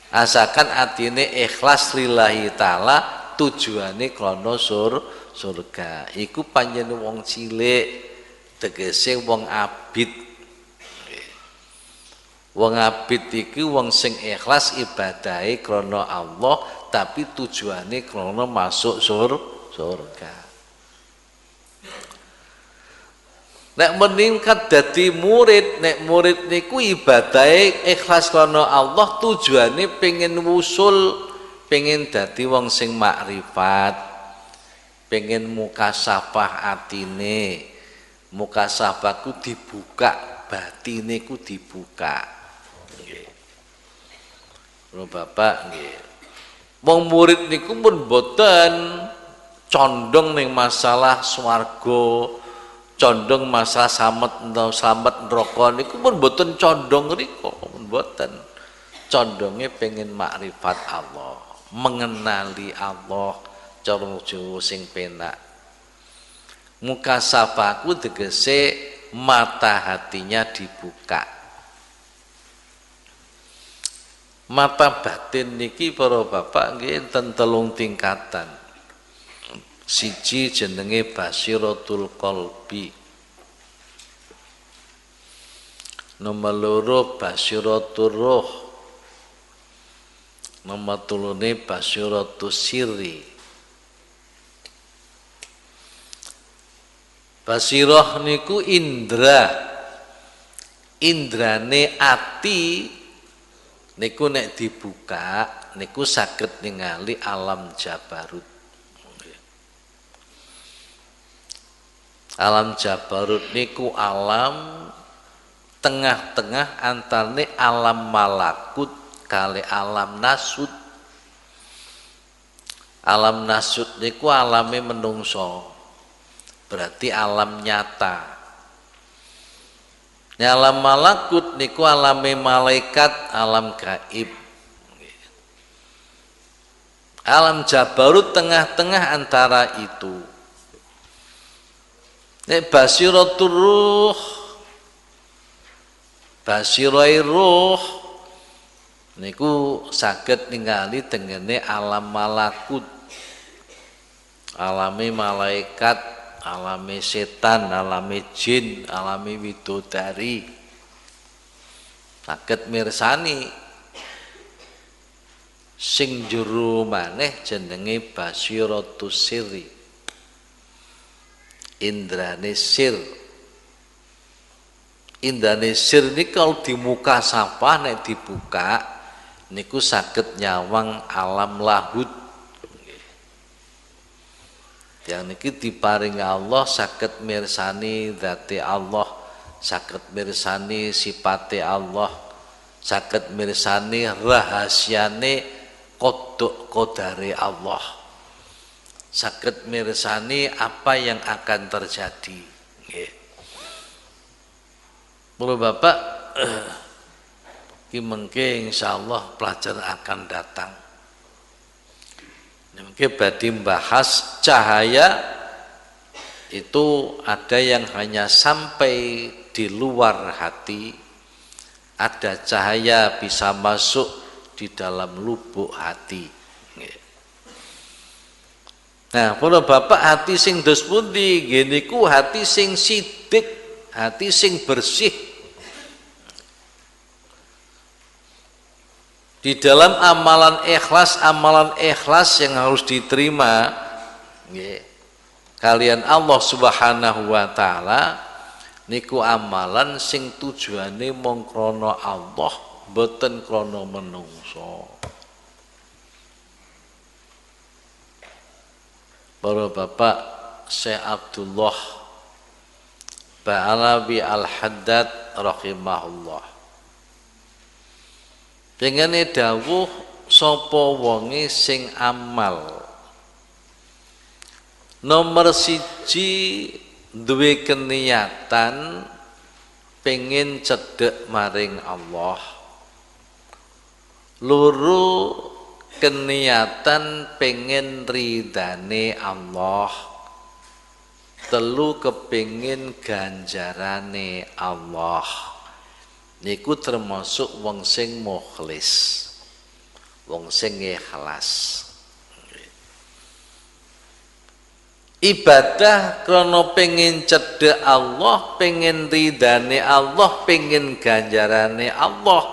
Asalkan atine ikhlas lillahi ta'ala, tujuane krana surga. Iku pancen wong cilik, tegese wong abid. Wong abid iki wong sing ikhlas ibadahe krana Allah, tapi tujuane krana masuk surga. Nek meningkat dadi murid, nek murid niku ibadahe ikhlas krana Allah, tujuane pengen wusul, pengen dadi wong sing makrifat, pengen mukasafah atine. Mukasafahku dibuka, batine ku dibuka. Nggih. Lho Bapak nggih. Wong murid niku pun boten condong ning masalah swarga, condong masalah slamet neraka niku pun boten condong riko, pun boten. Condonge pengen makrifat Allah, mengenali Allah cara Jawa sing penak. Mukasafaku tegese mata hatinya dibuka. Mata batin niki para bapak nggih enten 3 tingkatan. Siji jenenge basiratul qalbi. Nomor 2 basiratul ruh. Nomor 3 basiratus sirri. Basirah niku indra. Indrane ati niku nek dibuka niku saged ningali alam jabarut. Alam jabarut niku alam tengah-tengah antarane alam malakut kali alam nasut. Alam nasut niku alame menungso, berarti alam nyata. Alam malakut niku alame malaikat, alam gaib. Alam jabarut tengah-tengah antara itu. Nek basiratul ruh, basirai ruh niku saged ningali tengene alam malakut, alame malaikat, alame setan, alame jin, alame widodari. Saged mirsani. Sing jero maneh jenenge basiratus sirri. Indrane sir. Indrane sir ini kalau di muka sampah nek dibuka niku saged nyawang alam lahud. Yang niki diparingi Allah saged mirsani dzati Allah, saged mirsani sifate Allah, saged mirsani rahasiane qada qadare Allah. Saged mirsani apa yang akan terjadi. Nggih. Mula Bapak ki mengke insyaallah pelajaran akan datang. Mungkin badhe bahas cahaya itu ada yang hanya sampai di luar hati, ada cahaya bisa masuk di dalam lubuk hati. Nah, para bapak hati sing dos pundi? Nggih niku hati sing sidik, hati sing bersih. Di dalam amalan ikhlas yang harus diterima kalian Allah Subhanahu wa taala niku amalan sing tujuane mung krana Allah, boten krana menungso. Para bapak, Syekh Abdullah Ba'alawi Al-Haddad rahimahullah Dengane dawuh sapa wonge sing amal. Nomor siji duwe keniatan pengen cedhek maring Allah. Loro keniatan pengen ridane Allah. Telu kepengin ganjarane Allah. Niku termasuk wong sing mukhlis, wong sing ikhlas. Ibadah krana pengen cedhek Allah, pengen ridane Allah, pengen ganjarane Allah,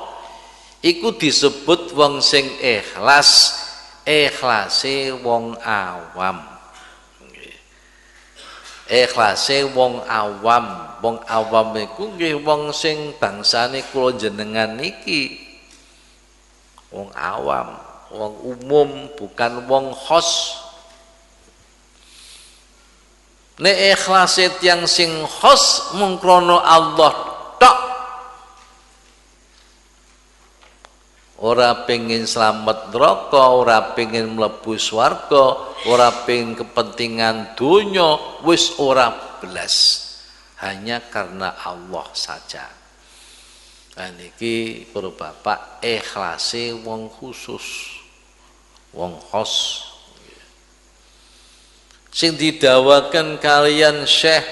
iku disebut wong sing ikhlas. Ikhlase wong awam. Ikhlase wong awam. Wong awam iku nggih wong sing bangsane kula jenengan niki. Wong awam, wong umum, bukan wong khos. Nek ikhlase tiyang sing khos mung krana Allah tok. Ora pengen slamet neraka, ora pengen mlebu swarga, ora pengen kepentingan dunya, wis ora belas. Hanya karena Allah saja. Nah niki para bapak ikhlase wong khusus, wong khos. Sing didawakan kalian Syekh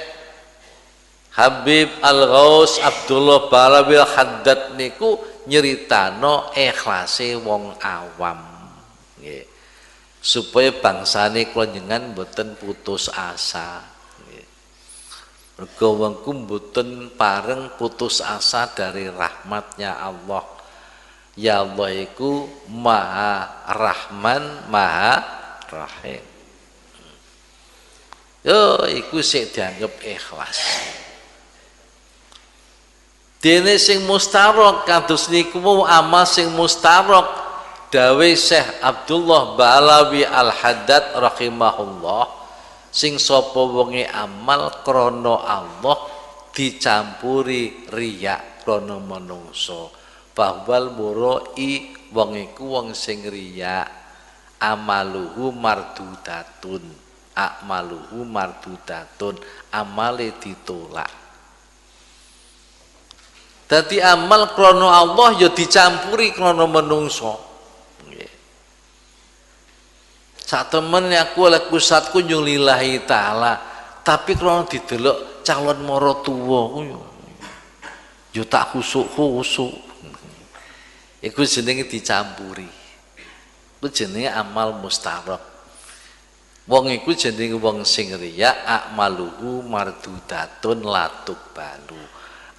Habib Al-Ghaus Abdullah Balawi Al-Haddad niku nyeritano ikhlase wong awam. Nggih. Supaya bangsane kula njenengan mboten putus asa. Mergo wongku mboten pareng putus asa dari rahmatnya Allah. Ya Allah iku Maha Rahman, Maha Rahim. Yo iku sik dianggep ikhlas. Dene sing mustarok kados niku amal sing mustarok dawe Syekh Abdullah Balawi Al-Haddad rahimahullah. Sing sapa wonge amal krana Allah dicampuri riya krana manungsa. Bahwal murai wong iku wong sing riya amaluhu mardudatun. Amaluhu mardudatun, amale ditolak. Dadi amal krana Allah ya dicampuri krana manungsa. Sak temen aku oleh pusatku nyung lillahi ta'ala, tapi kalau didelok calon mara tuwa yo tak khusuk-khusuk. Iku jenenge dicampuri. Iku jenenge amal mustarak. Wong iku jenenge wong sing riya akmaluhu mardudatun latuk balu.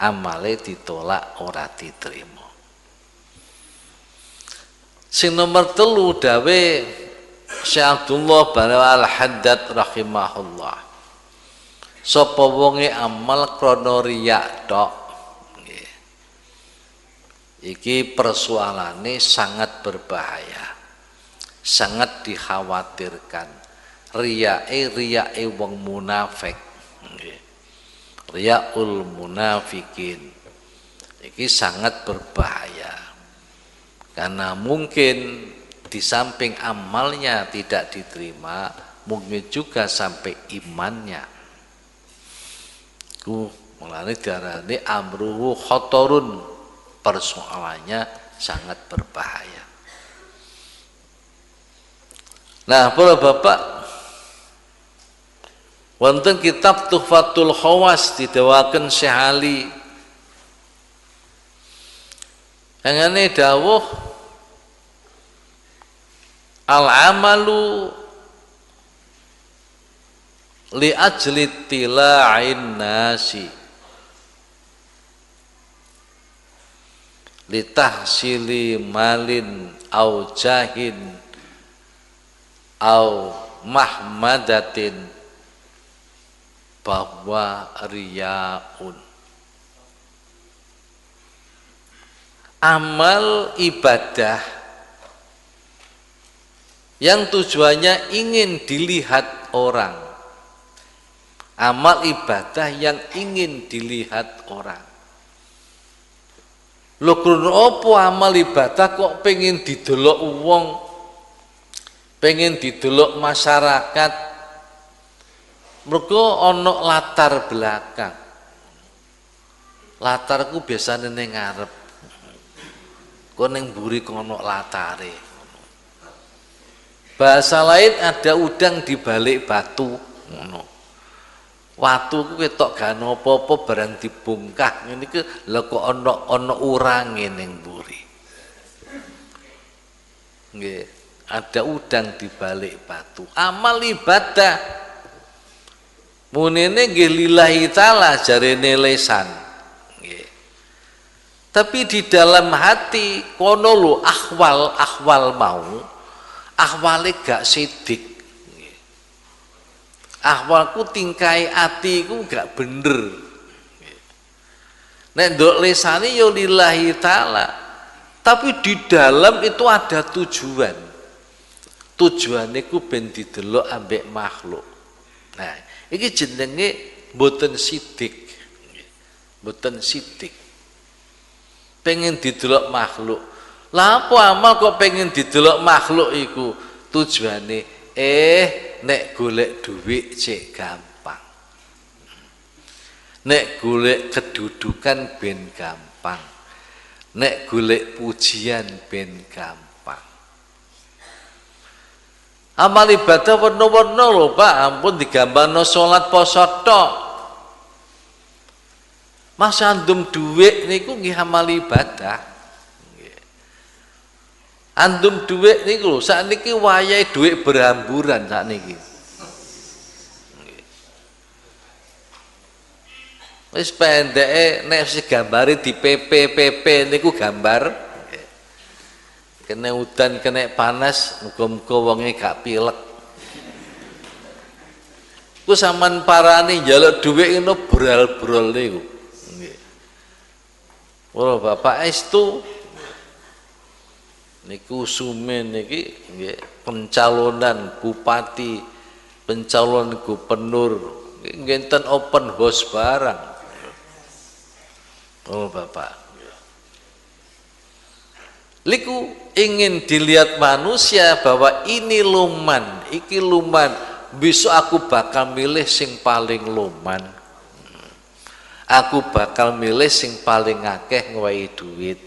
Amale ditolak ora diterima. Sing nomor 3 dawe Syekh Abdullah Balawi Al-Haddad rahimahullah. Sapa wonge amal krana riya tok. Nggih. Iki persoalane sangat berbahaya. Sangat dikhawatirkan. Riyae wong munafik. Nggih. Riyaul munafikin. Iki sangat berbahaya. Karena mungkin di samping amalnya tidak diterima, mungkin juga sampai imannya. Mulane diarani amruhu khotorun, persoalannya sangat berbahaya. Nah, para bapak, wonten kitab Tuhfatul Khawas didawaken Syekh Ali. Angane dawuh al-amalu li ajli tila'in nasi li tahsili malin au jahin au mahmadatin bahwa riyaun. Amal ibadah yang tujuannya ingin dilihat orang, amal ibadah yang ingin dilihat orang, Lho krana apa amal ibadah kok pengen didelok wong, pengen didelok masyarakat? Mergo ana latar belakang. Latarku biasane ning ngarep. Kok ning mburi kok ana latare. Bahasa lain ada udang di balik batu, ngono. Watu ku ketok gak ana apa-apa barang dibongkah ngene iki lha kok ana urange ning mburi. Nggih, ada udang di balik batu. Amal ibadah munene nggih lillahi taala jarene lesan. Nggih. Tapi di dalam hati kono lho ahwal mau ahwale gak sidik. Ahwalku tingkai atiku gak bener. Nek ndok lesane ya lillahi taala. Tapi di dalam itu ada tujuan. Tujuane ku ben didelok ambek makhluk. Nah, iki jenenge mboten sidik. Mboten sidik. Pengen didelok makhluk. Lah apa amal kok pengen didelok makhluk iku? Tujuane nek golek duit cek gampang, nek golek kedudukan ben gampang, nek golek pujian ben gampang. Amal ibadah warna-warna lho Pak, ampun digambarno salat poso tok. Mas andum duit niku nggih amal ibadah. Andum duit niku lho, sakniki wayahe duit berhamburan sakniki. Wis pendeke nek wis gambare di PP niku gambar. Kena udan, kena panas, muga-muga wonge gak pilek. Ku sampean parani njaluk dhuwit ngono brol-brol niku. Nggih. Ora Bapak estu niku sumen niki nggih pencalonan bupati, pencalonan gubernur, nggih enten open house barang. Oh Bapak. Liku ingin dilihat manusia bahwa ini luman, iki luman, besok aku bakal milih sing paling luman. Aku bakal milih sing paling akeh ngwehi duit.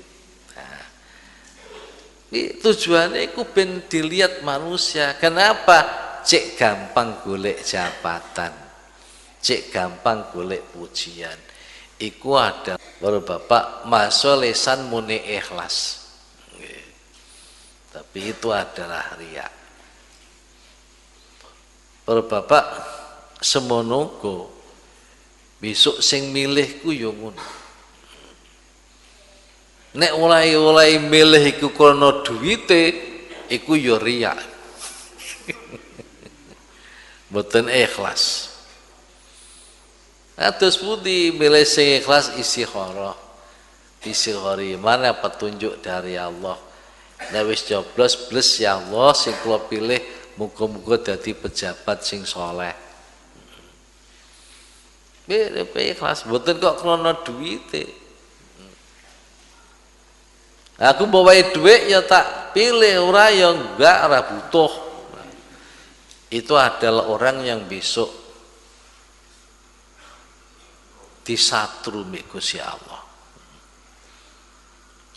Tujuannya itu ben dilihat manusia. Kenapa? Cek gampang golek jabatan, cek gampang golek pujian. Iku ada baru Bapak masuk lesan muni ikhlas. Tapi itu adalah riya. Baru Bapak semonogo besok sing milih ku yo ngono. Nek oleh milih iku krana duwite iku ya riya. Mboten ikhlas. Atus pundi milih sing ikhlas istikharah. Istikharah mana petunjuk dari Allah. Nek wis joblos bles ya Allah sing kula pilih muga-muga dadi pejabat sing saleh. Ikhlas mboten kok krana duwite. Aku bawa duit ya tak pilih, ora ya enggak, ora butuh. Itu adalah orang yang besok disatru mbek Gusti Allah.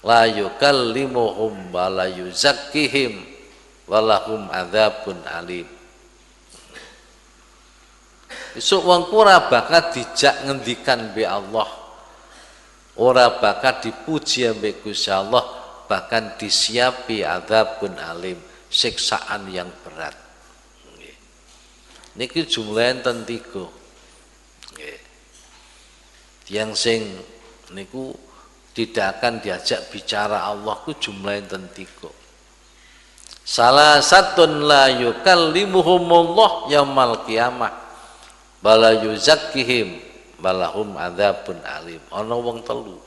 La yukallimuhum wa la yuzakkihim wa lahum adzabun alim. Besok wong ora bakal dijak ngendikan be Allah. Ora bakal dipuji ambek Gusti Allah, bahkan disiapi adzabun alim, siksaan yang berat. Nggih. Niki jumlahe enten 3. Nggih. Tiyang sing niku tidak akan diajak bicara Allah ku jumlahe enten 3. Salah satun la yukallimuhumullah yaumal qiyamah bala yuzakkihim balahum adzabun alim. Ana wong 3.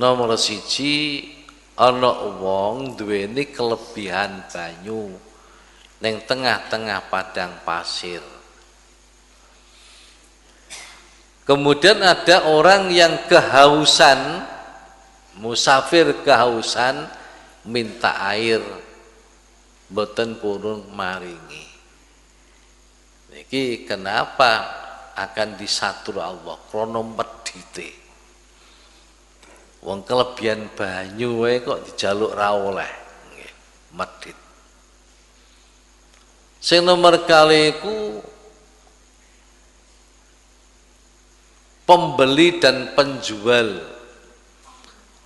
Nomor 1 ana wong duweni kelebihan banyu ning tengah-tengah padang pasir. Kemudian ada orang yang kehausan musafir kehausan minta air boten purun maringi. Niki kenapa akan disatur Allah krana medhite. Wong kelebihan banyu wae kok dijaluk ra oleh. Nggih, medhit. Sing nomor kali iku pembeli dan penjual.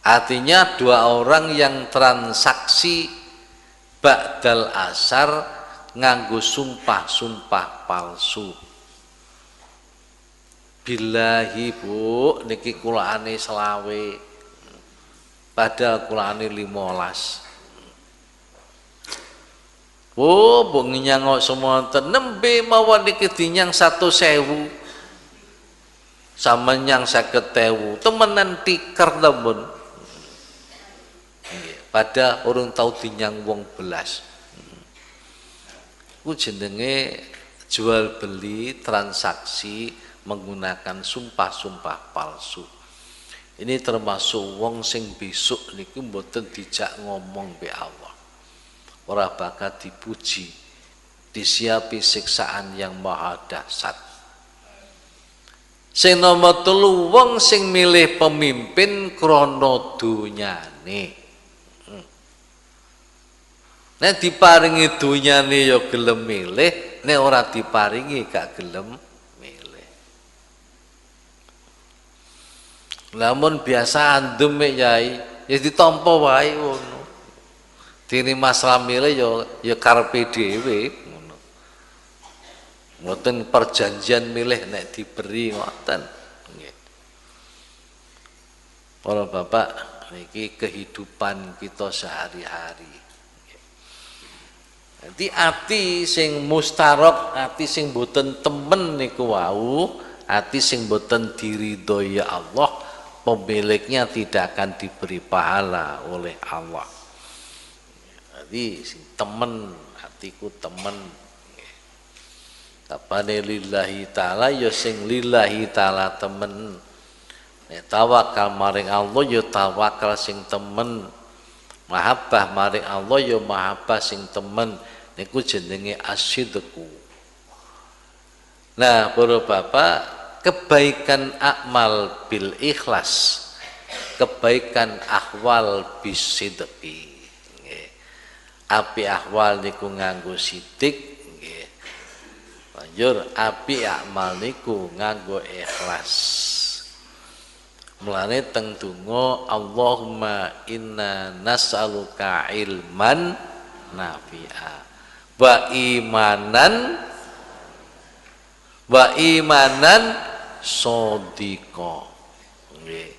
Artinya dua orang yang transaksi ba'dal asar nganggo sumpah-sumpah palsu. Billahi Bu, niki kulaane selawe. Padahal kulaane 15. Oh, Bu nyangok semonten nembe mawon niki dinyang 100.000. Sama nyang 50.000 temenan tiker temen. Pada orang tahu dinyang wong belas. Ku jenenge jual beli transaksi menggunakan sumpah-sumpah palsu. Ini termasuk wong sing besok niku mboten dijak ngomong be Allah. Ora bakal dipuji, disiapi siksaan yang maha dahsyat. Sing nomor 3 wong sing milih pemimpin krana dunyane. Nek diparingi dunyane ya gelem milih, nek ora diparingi gak gelem milih. Lamun biasa andem mek yai, ya ditampa wae ngono. Dene masalah milih ya karepe dhewe ngono. Mboten perjanjian milih nek diberi ngoten. Nggih. Para bapak, niki kehidupan kita sehari-hari. Nanti ati sing mustarok, ati sing boten temen niku wau, ati sing boten diridhoi Allah, pemiliknya tidak akan diberi pahala oleh Allah. Jadi sing temen, hatiku temen. Tapane lillahi ta'ala ya sing lillahi ta'ala temen. Nek tawakal maring Allah ya tawakal sing temen. Mahabbah maring Allah ya mahabbah sing temen. Niku jenenge asyidku. Nah, para bapak, kebaikan amal bil ikhlas, kebaikan ahwal bisidqi. Nggih. Api ahwal niku nganggo sidik, nggih. Banjur api amal niku nganggo ikhlas. Mulane teng donga Allahumma inna nas'aluka ilman nafi'a wa imanan shadiqa. Nggih.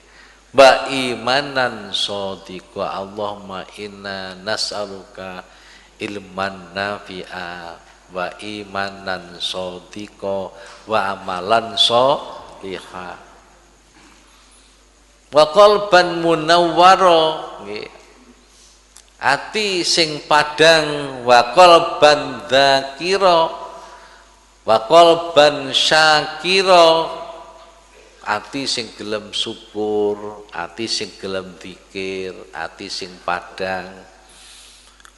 Wa imanan shadiqa. Allahumma inna nas'aluka ilman nafi'a wa imanan shadiqa wa amalan sholiha wa qalban munawwara. Nggih. Ati sing padang wa qalban dzakira wa qalban syakira. Ati sing gelem syukur, ati sing gelem zikir, ati sing padang.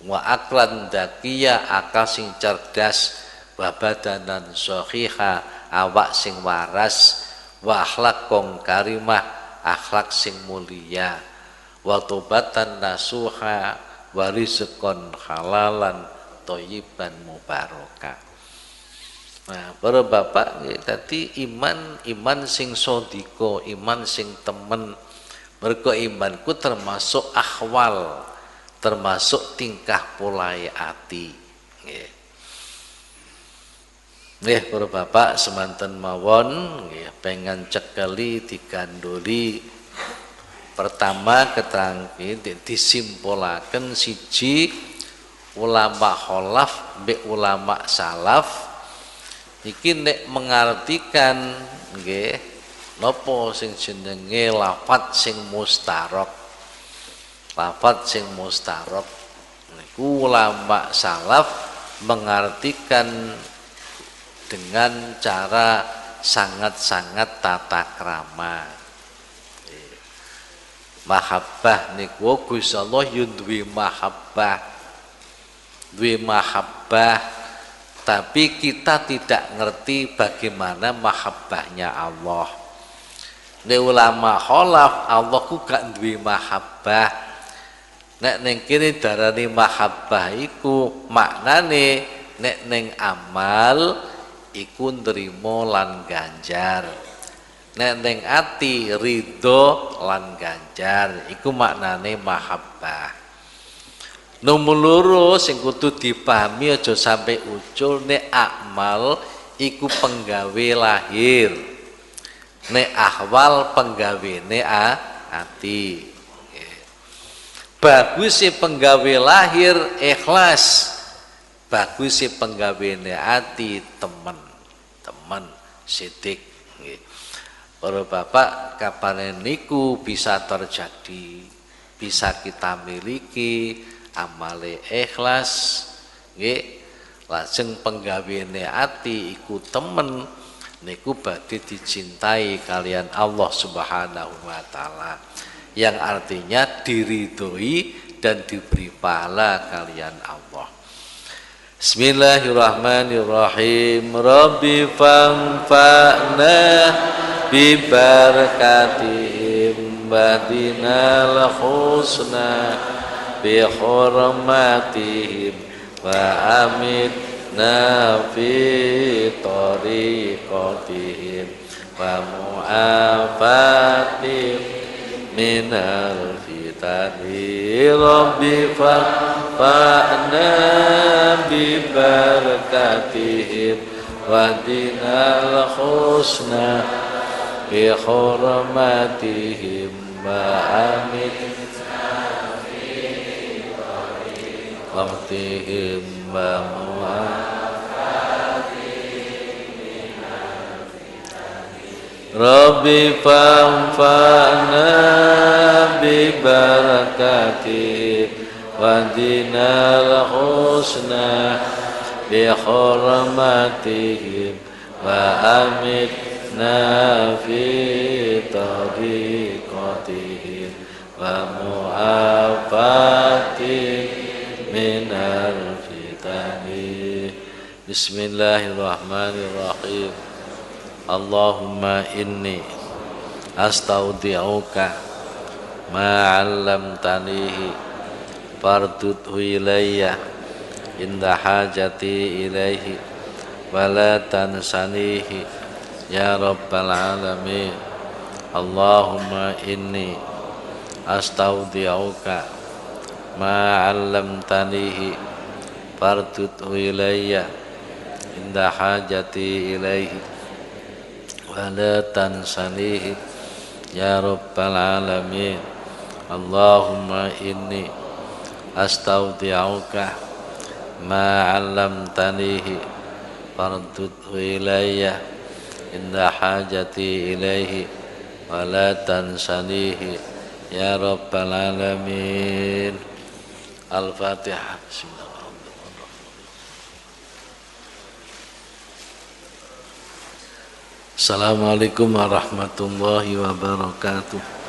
Wa aqlan dzakiyah, akal sing cerdas, wa badanan sahiha, awak sing waras, wa akhlaqon karimah, akhlak sing mulia, wa tobatan nasuha, wa rizqan halalan thayyiban mubaraka. Nah, para bapak tadi iman sing sodiko, iman sing temen. Mergo imanku termasuk ahwal, termasuk tingkah polai ati. Nggih. Nggih, para bapak semanten mawon nggih pengen cekeli digandoli. Pertama keterangan disimpulaken siji ulama kholaf be ulama salaf iki nek mengartikan nggih napa sing jenenge lafat sing mustarok. Lafat sing mustarok niku ulama salaf mengartikan dengan cara sangat-sangat tata krama. Mahabbah niku Gusti Allah yo duwe mahabbah. Duwe mahabbah, tapi kita tidak ngerti bagaimana mahabbahnya Allah. Nek ulama kholaf Allah ku gak duwe mahabbah. Nek ning kene darani mahabbah iku maknane nek ning amal iku nrimo lan ganjar. Nek ning ati ridho lan ganjar iku maknane mahabbah. Nomor loro sing kudu dipahami aja sampai ucul nek akmal iku penggawe lahir. Nek ahwal penggawene ati. Bagus penggawe lahir ikhlas. Bagus penggawene ati temen sidik. Para bapak kapan niku bisa terjadi, bisa kita miliki amale ikhlas nggih, lajeng penggawene ati iku temen niku badhe dicintai kalian Allah Subhanahu wa taala, yang artinya diridhoi dan diberi pahala kalian Allah. Bismillahirrahmanirrahim. Rabbi fanfa'na bi barakatihim badinal husna bi hurmatihim wa amitna fi tariqatihim wa mu'afatihim minal fitani. Rabbi fa'na bi barakatihim wa dinal husna bi hurmatihim wa amitna waqtihim wa Rabbi fanfa'na bi barakatihim wa dinal husna bi hurmatihim wa amitna fi tariqatihim wa mu'afatihim minal fitani. Bismillahirrahmanirrahim. Allahumma inni astaudi'uka ma 'allamtanihi fardudhu ilayya inda hajati ilaihi wa la tansanihi ya rabbal alamin. Allahumma inni astaudi'uka ma 'allamtanihi fardudhu ilayya inda hajati ilaihi wa la tansanihi ya rabbal alamin. Allahumma inni astaudi'uka ma 'allamtanihi fardudhu ilayya inda hajati ilaihi wa la tansanihi ya rabbal alamin. Al-Fatihah. Assalamualaikum warahmatullahi wabarakatuh.